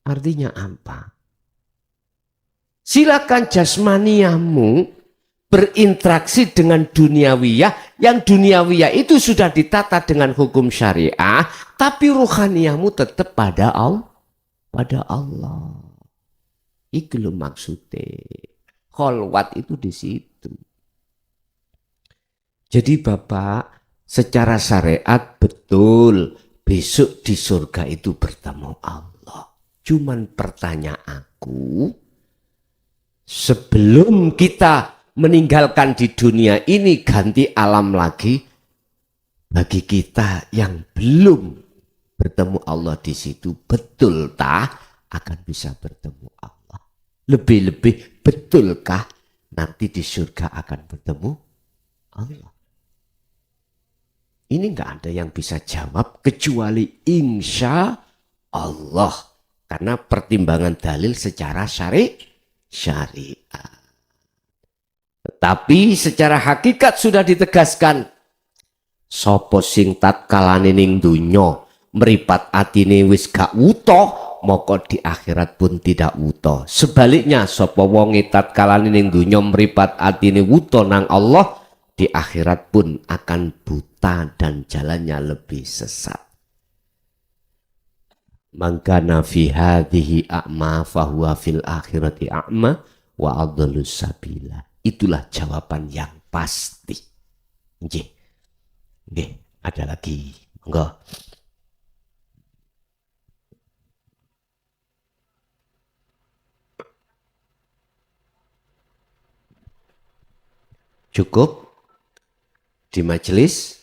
Artinya apa? Silakan jasmaniamu berinteraksi dengan duniawiyah, yang duniawiyah itu sudah ditata dengan hukum syariah, tapi ruhaniahmu tetap pada Allah. Pada Allah. Itu loh maksudnya. Kholwat itu di situ. Jadi Bapak, secara syariat betul besok di surga itu bertemu Allah. Cuman pertanyaanku, sebelum kita meninggalkan di dunia ini ganti alam lagi, bagi kita yang belum bertemu Allah di situ, betul tak akan bisa bertemu Allah? Lebih-lebih betulkah nanti di surga akan bertemu Allah? Ini nggak ada yang bisa jawab kecuali insya Allah. Karena pertimbangan dalil secara syariat. Tetapi secara hakikat sudah ditegaskan. Sopo sing tatkalane ning donya meripat atine wis gak wuta, moko di akhirat pun tidak wuta. Sebaliknya sopo wong tatkalane ning donya meripat atine wuta nang Allah, di akhirat pun akan buta dan jalannya lebih sesat. Mangkana fi hadhihi a'ma fahuwa fil akhirati a'ma wa adallus sabila. Itulah jawaban yang pasti. Nggih. Nggih, ada lagi. Monggo. Cukup di majelis?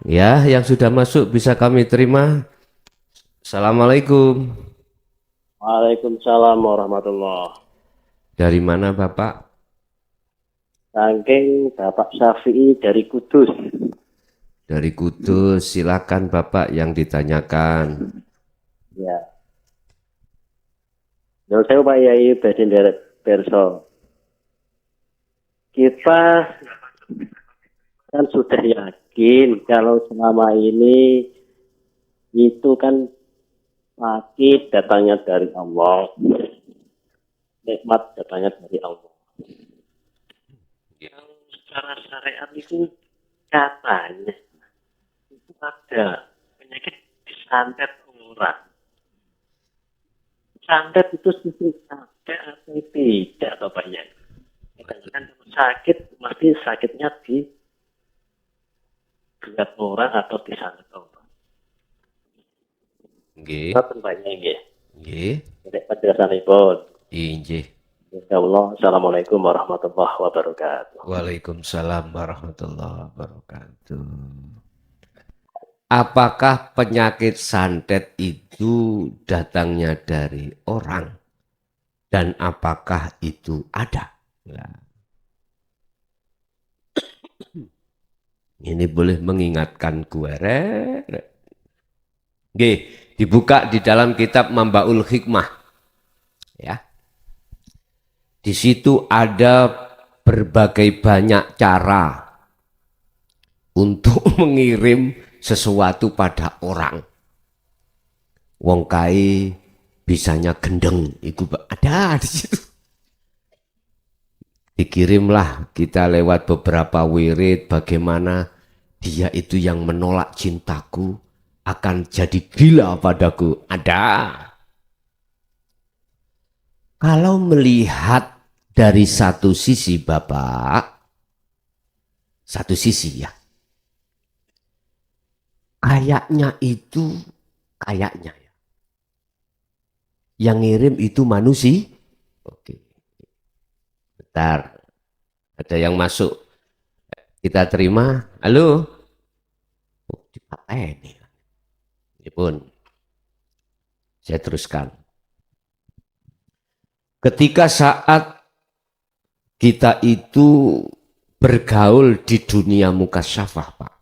Ya, yang sudah masuk bisa kami terima. Assalamualaikum. Waalaikumsalam warahmatullahi. Dari mana Bapak? Saking Bapak Syafi'i dari Kudus. Dari Kudus, silakan Bapak yang ditanyakan. Ya. Menurut saya Pak Yai Badin Derek Perso. Kita kan sudah yakin kalau selama ini itu kan sakit datangnya dari Allah. Nikmat datangnya dari Allah. Yang secara syariat itu katanya itu ada penyakit disantet orang. Santet itu sisi ada atau tidak atau banyak. Kadang-kadang kalau sakit mesti sakitnya di berat orang atau di santet orang. Nggih. Itu banyak nggih. Nggih. Jadi penjelasanipun. Inggih. Insyaallah. Assalamualaikum warahmatullahi wabarakatuh. Waalaikumsalam warahmatullahi wabarakatuh. Apakah penyakit santet itu datangnya dari orang? Dan apakah itu ada? Nah. Ini boleh mengingatkan gue. Nggih, dibuka di dalam kitab Mambaul Hikmah. Ya. Di situ ada berbagai banyak cara untuk mengirim sesuatu pada orang. Wong kai bisanya gendeng, itu ada di situ. Dikirimlah kita lewat beberapa wirid bagaimana dia itu yang menolak cintaku akan jadi gila padaku. Ada. Kalau melihat dari satu sisi Bapak, satu sisi ya, kayaknya ya, yang ngirim itu manusia. Oke. Bentar, ada yang masuk. Kita terima. Halo. Oh, dipateni. Ini pun. Saya teruskan. Ketika saat kita itu bergaul di dunia mukasyafah, Pak,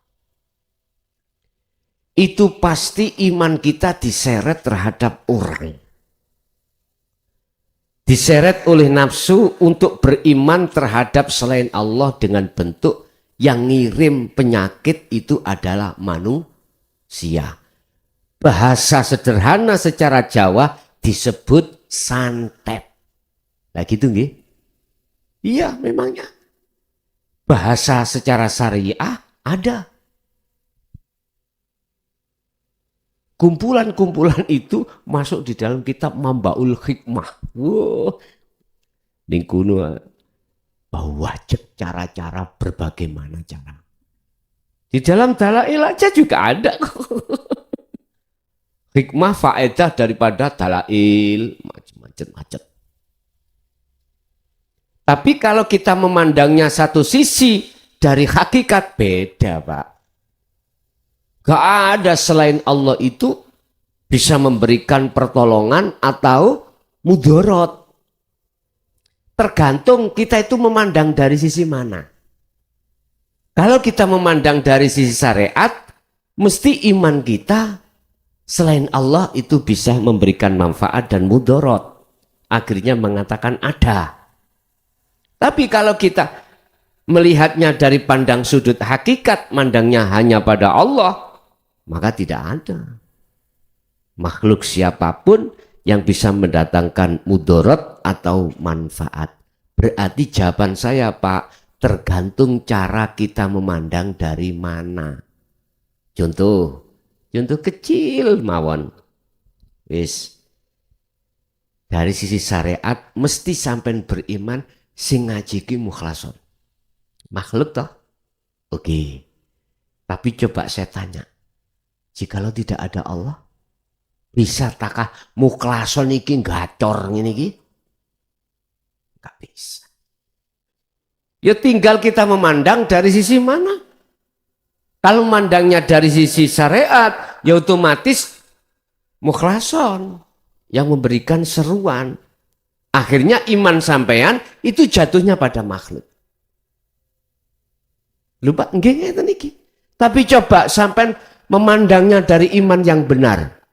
itu pasti iman kita diseret terhadap orang. Diseret oleh nafsu untuk beriman terhadap selain Allah dengan bentuk yang ngirim penyakit itu adalah manusia. Bahasa sederhana secara Jawa disebut santet. Nah gitu nggih? Iya memangnya. Bahasa secara syariah ada. Kumpulan-kumpulan itu masuk di dalam kitab Mambaul Hikmah. Wow. Ning kuno wajib cara-cara berbagaimana cara. Di dalam dalail aja juga ada. Hikmah faedah daripada dalail macam-macam. Tapi kalau kita memandangnya satu sisi dari hakikat beda, Pak. Gak ada selain Allah itu bisa memberikan pertolongan atau mudorot. Tergantung kita itu memandang dari sisi mana. Kalau kita memandang dari sisi syariat, mesti iman kita selain Allah itu bisa memberikan manfaat dan mudorot. Akhirnya mengatakan ada. Tapi kalau kita melihatnya dari pandang sudut hakikat, mandangnya hanya pada Allah, maka tidak ada makhluk siapapun yang bisa mendatangkan mudorot atau manfaat. Berarti jawaban saya, Pak, tergantung cara kita memandang dari mana. Contoh kecil mawon. Wis dari sisi syariat mesti sampean beriman sing ngaji ki mukhlason. Makhluk toh? Oke. Tapi coba saya tanya, jikalau tidak ada Allah, bisa takah mukhlason iki gacor ngene iki? Enggak bisa. Ya tinggal kita memandang dari sisi mana. Kalau memandangnya dari sisi syariat, ya otomatis mukhlason yang memberikan seruan. Akhirnya iman sampean itu jatuhnya pada makhluk. Lupa nggih ngeten iki. Tapi coba sampean memandangnya dari iman yang benar.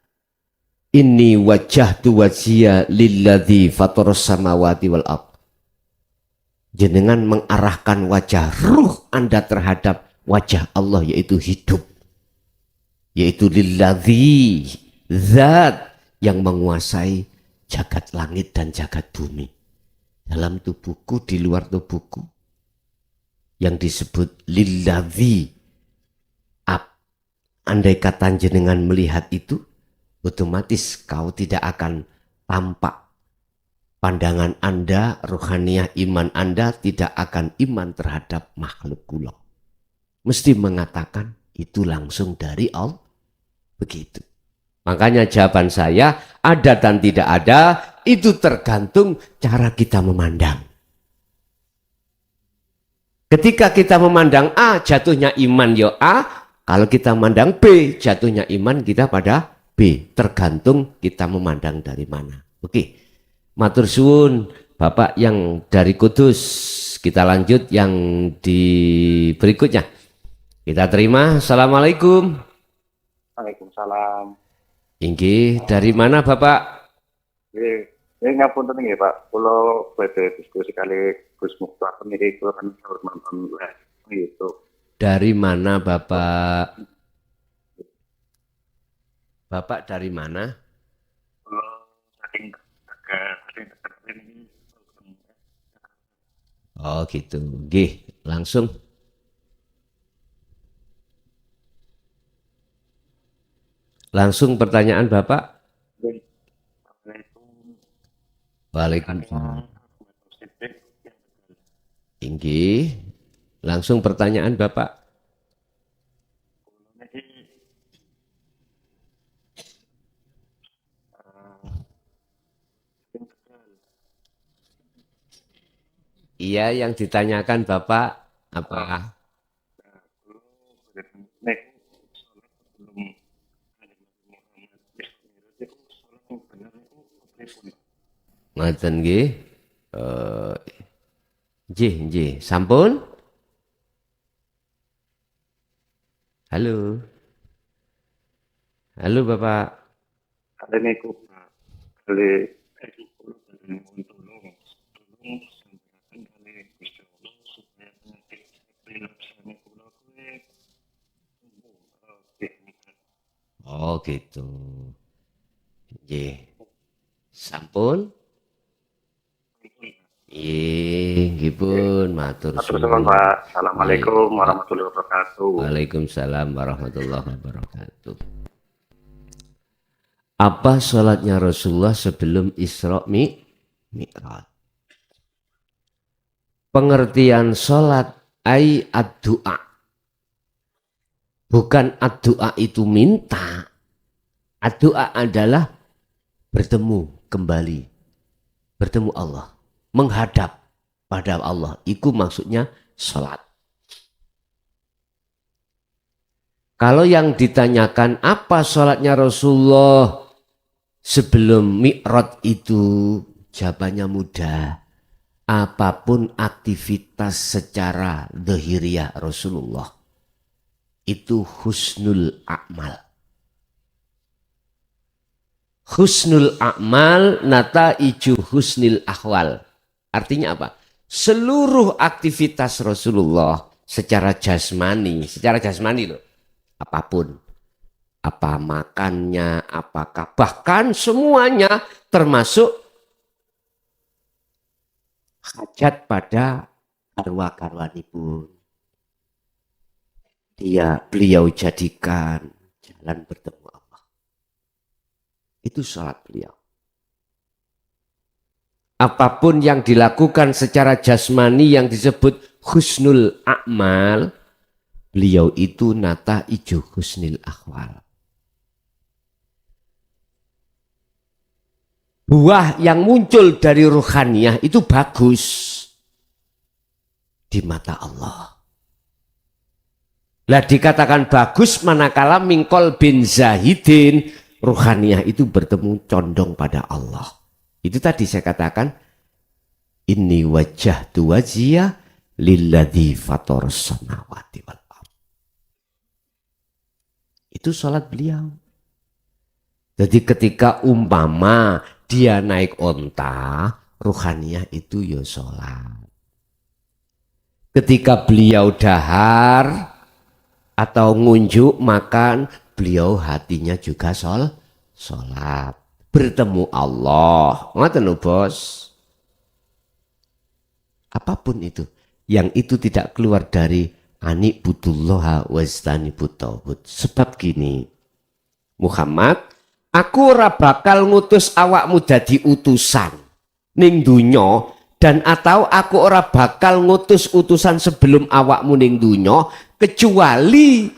Inni wajjahtu wajhiya lilladzi fataras samawati wal ardh. Jenengan mengarahkan wajah ruh Anda terhadap wajah Allah, yaitu hidup. Yaitu lilladzi, zat yang menguasai jagat langit dan jagat bumi. Dalam tubuhku, di luar tubuhku. Yang disebut lilladzi. Andai kata jenengan melihat itu, otomatis kau tidak akan tampak. Pandangan Anda, rohaniah iman Anda tidak akan iman terhadap makhluk kula. Mesti mengatakan itu langsung dari Allah. Begitu. Makanya jawaban saya, ada dan tidak ada, itu tergantung cara kita memandang. Ketika kita memandang A, jatuhnya iman ya A. Kalau kita memandang B, jatuhnya iman kita pada B. Tergantung kita memandang dari mana. Oke, matur suwun Bapak yang dari Kudus. Kita lanjut yang di berikutnya. Kita terima. Assalamualaikum. Waalaikumsalam. Inggih, dari mana Bapak? Ini ngapunten nggih Pak, kula badhe diskusi kali Gus Mukhtar niki kula kan saur nonton live YouTube. Dari mana Bapak? Bapak dari mana? Kula saking dekat ini. Oh gitu. Nggih, langsung. Langsung pertanyaan Bapak. Waalaikumsalam. Inggih. Langsung pertanyaan Bapak. Iya, yang ditanyakan Bapak apa? Ngoten nggih. Nggih, sampun. Halo. Halo Bapak. Kali ini aku kali kulo tolong sampaikan kali Gusti Allah supaya penyakit perilaksane kulo kuwi Oh gitu. Nggih. Sampun? Nggih pun matur Terus suwun. Pak. Assalamualaikum warahmatullahi wabarakatuh. Waalaikumsalam warahmatullahi wabarakatuh. Apa sholatnya Rasulullah sebelum Isra Mi'raj? Pengertian sholat ay ad-du'a. Bukan ad-du'a itu minta. Ad-du'a adalah bertemu kembali. Bertemu Allah. Menghadap pada Allah. Itu maksudnya sholat. Kalau yang ditanyakan apa sholatnya Rasulullah sebelum Mi'raj itu, jawabannya mudah. Apapun aktivitas secara dhahiriyah Rasulullah itu husnul a'mal. Husnul a'mal nataiju husnil ahwal. Artinya apa? Seluruh aktivitas Rasulullah secara jasmani loh, apapun. Apa makannya, apakah bahkan semuanya termasuk hajat pada karwa-karwanipun. Beliau jadikan jalan bertemu Allah. Itu sholat beliau. Apapun yang dilakukan secara jasmani yang disebut husnul a'mal, beliau itu nata ijo husnil akhwal. Buah yang muncul dari ruhaniyah itu bagus di mata Allah. Lah dikatakan bagus manakala mingkol bin zahidin, ruhaniyah itu bertemu condong pada Allah. Itu tadi saya katakan, inni wajjahtu wajhiya lilladzi fataras samawati wal ardh. Itu salat beliau. Jadi ketika umpama dia naik onta, ruhaniyah itu ya salat. Ketika beliau dahar atau ngunjuk makan, beliau hatinya juga salat. Bertemu Allah, ngoten lho bos. Apapun itu, yang itu tidak keluar dari anibudullaha wastanibut tauhid. Sebab gini, Muhammad, aku ora bakal ngutus awakmu dadi utusan ning dunya, dan atau aku ora bakal ngutus utusan sebelum awakmu ning dunya kecuali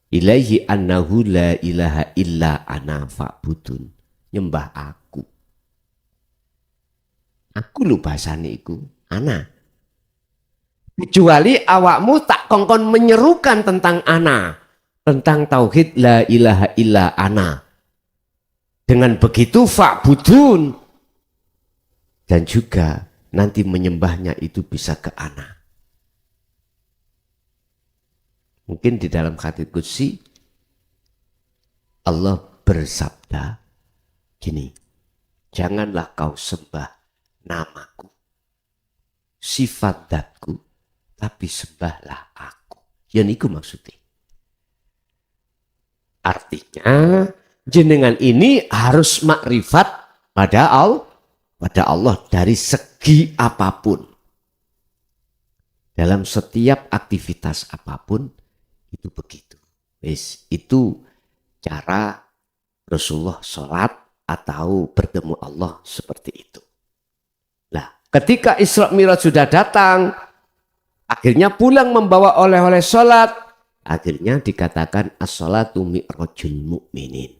ilaihi annahu la ilaha illa ana fa'budun, nyembah aku. Aku lho bahasane iku ana. Kecuali awakmu tak kongkon menyerukan tentang ana, tentang tauhid la ilaha illa ana. Dengan begitu fa'budun, dan juga nanti menyembahnya itu bisa ke ana. Mungkin di dalam hadits qudsi Allah bersabda gini, janganlah kau sembah namaku, sifat datku, tapi sembahlah aku. Yang itu maksudnya. Artinya jenengan ini harus makrifat pada Allah dari segi apapun. Dalam setiap aktivitas apapun itu begitu. Itu cara Rasulullah sholat atau bertemu Allah seperti itu. Nah, ketika Isra Mi'raj sudah datang, akhirnya pulang membawa oleh-oleh sholat, akhirnya dikatakan as-sholatu mi'rajul mu'minin.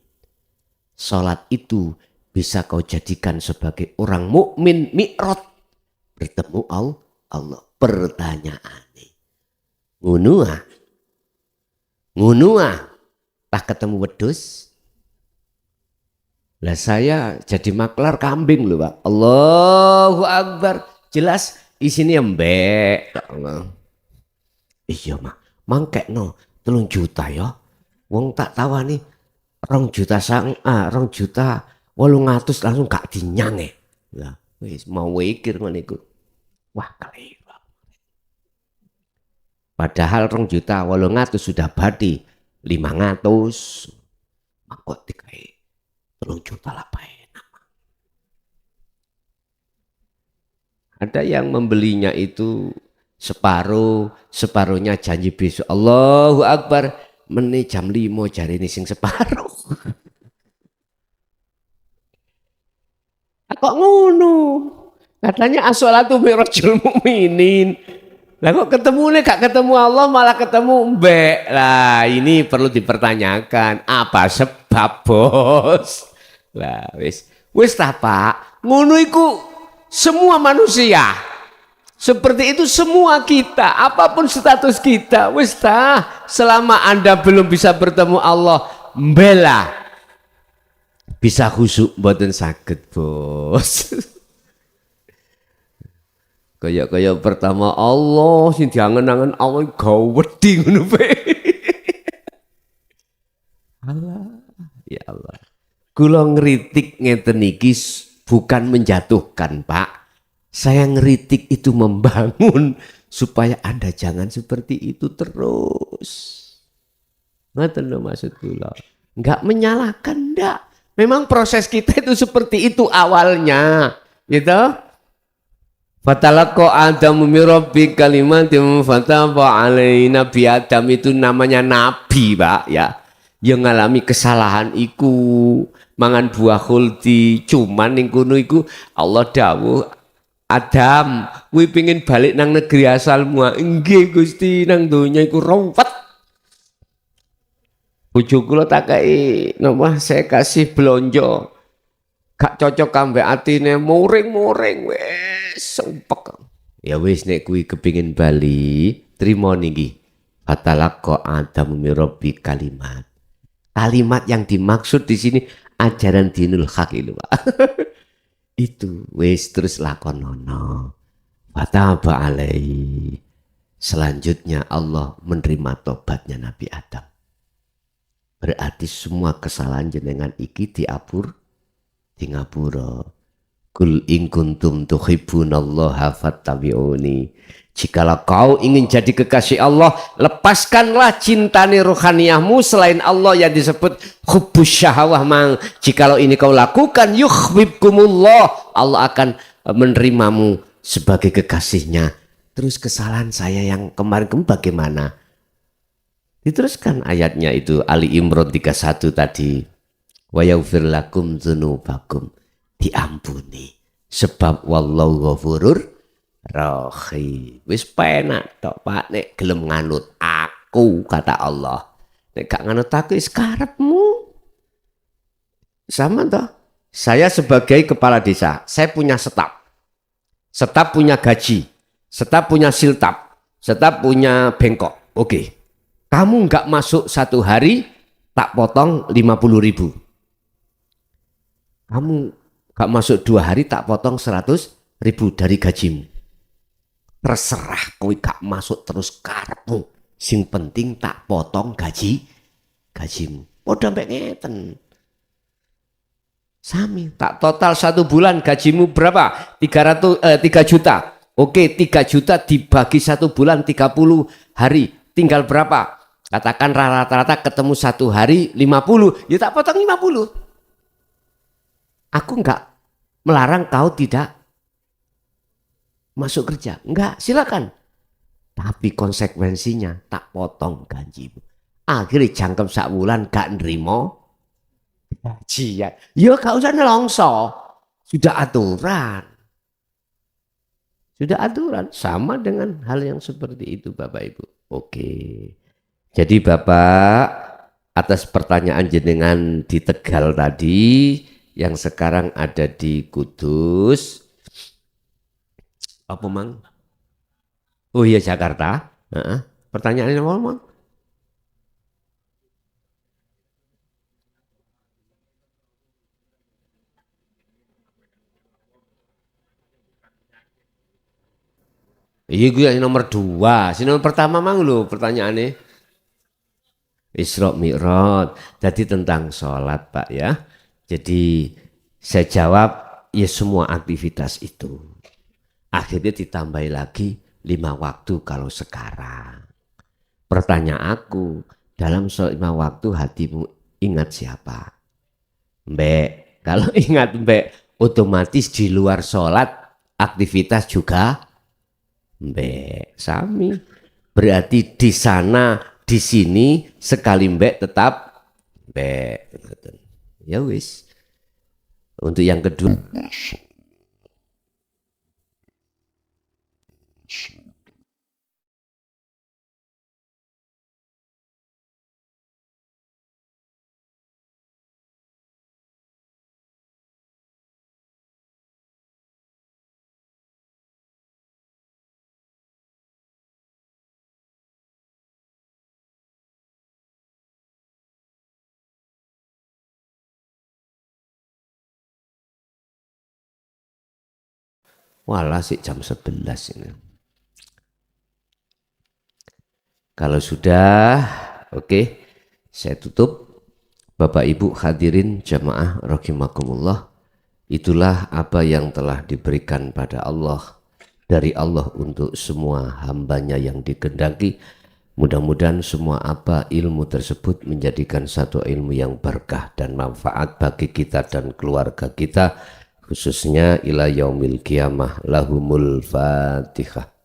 Sholat itu bisa kau jadikan sebagai orang mukmin mi'raj, bertemu Allah. Pertanyaannya, ngunuah tak ketemu wedus. Lah saya jadi maklar kambing loh Pak. Allahu Akbar. Jelas isinya embek. Iya mak, mangkek no. 3 juta ya. Wong tak tawani 2 juta 800 langsung gak dinyange. Lah wis mau mikir ngene iku. Wah kelewa. Padahal 2 juta 800 sudah badi 500. Kok dikai 3 juta lah enak. Ada yang membelinya itu separuh, separuhnya janji besok. Allahu Akbar, meni jam 5 jari ini sing separuh. Kok ngono? Katanya as-sholatu mirajul mukminin. Lah kok ketemu nih gak ketemu Allah malah ketemu mbek. Lah ini perlu dipertanyakan, apa sebab bos? Lah wis ta Pak, ngono iku semua manusia. Seperti itu semua kita, apapun status kita, wis ta, selama Anda belum bisa bertemu Allah, mbela bisa khusyuk mboten saged bos. Kayak pertama Allah sing diangen-angen Allah gawe wedi ngono pe. Allah, ya Allah. Kula ngritik ngeten iki bukan menjatuhkan, Pak. Saya ngritik itu membangun supaya Anda jangan seperti itu terus. Ngoten lho maksud kula. Enggak menyalahkan ndak. Memang proses kita itu seperti itu awalnya, gitu. Fatalaqqa Adamu min rabbi kalimatin fataba alaihi. Nabi Adam itu namanya nabi, Pak, ya. Yang ngalami kesalahan iku, mangan buah khuldi, cuman ning kono iku Allah dawuh, Adam, kuwi pengin balik nang negeri asalmu. Nggih Gusti, nang donya iku rompet. Bojo kula tak kei napa saya kasih blonjo. Gak cocok ambek atine muring-muring wis sempek. Ya wis nek kuwi kepingin bali, trimo niki. Fatalaqqa Adamu min rabbi kalimat. Kalimat yang dimaksud di sini ajaran dinul haq itu, Pak. Itu wis terus lakonono. Fataba alaihi. Selanjutnya Allah menerima tobatnya Nabi Adam. Berarti semua kesalahan jenengan iki diapur di ngapura. Kul in kuntum tuhibbunallaha fattabi'uni. Jikalau kau ingin jadi kekasih Allah, lepaskanlah cintani rohaniyahmu selain Allah yang disebut hubbus syahwah mang. Jikalau ini kau lakukan, yuhibbukumullah, Allah akan menerimamu sebagai kekasihnya. Terus kesalahan saya yang kemarin bagaimana? Diteruskan ayatnya itu Ali Imran 31 tadi. Wa yaghfir lakum dzunubakum, diampuni sebab wallahu ghafurur rahim. Wis penak tok Pak nek gelem nganut aku kata Allah. Nek gak nganut aku wis karepmu. Sama toh. Saya sebagai kepala desa, saya punya staf. Staf punya gaji, staf punya siltap, staf punya bengkok. Oke. Kamu nggak masuk 1 hari tak potong 50.000. Kamu gak masuk 2 hari tak potong 100.000 dari gajimu. Terserah kowe gak masuk terus karepmu. Sing penting tak potong gajimu. Padha mek ngeten. Sami, tak total 1 bulan gajimu berapa? 3 juta. Oke, 3 juta dibagi 1 bulan 30 hari. Tinggal berapa? Katakan rata-rata ketemu 1 hari 50. Ya tak potong 50. Aku enggak melarang kau tidak masuk kerja. Enggak, silakan. Tapi konsekuensinya tak potong gajimu. Akhirnya jangkep 1 bulan gak nerimo gajian. Ya gak usah nelongso. Sudah aturan. Sudah aturan. Sama dengan hal yang seperti itu Bapak Ibu. Oke. Jadi Bapak atas pertanyaan jenengan di Tegal tadi, yang sekarang ada di Kudus, apa mang? Oh iya Jakarta. Pertanyaannya apa mang? Iya gue yang nomor 2. Si nomor pertama mang lo pertanyaannya. Isra Mi'raj. Jadi tentang sholat Pak ya. Jadi saya jawab ya semua aktivitas itu. Akhirnya ditambahi lagi 5 waktu kalau sekarang. Pertanyaan aku, dalam sholat 5 waktu hatimu ingat siapa? Mbak, kalau ingat Mbak, otomatis di luar sholat aktivitas juga Mbak. Sami. Berarti di sana, di sini sekali Mbak tetap Mbak. Ya wis. Untuk yang kedua. Walah sih jam 11 ini. Kalau sudah, oke, saya tutup. Bapak Ibu hadirin jamaah rahimakumullah. Itulah apa yang telah diberikan pada Allah dari Allah untuk semua hambanya yang dikehendaki. Mudah-mudahan semua apa ilmu tersebut menjadikan satu ilmu yang berkah dan manfaat bagi kita dan keluarga kita, khususnya ila yaumil qiyamah. Lahumul Fatihah.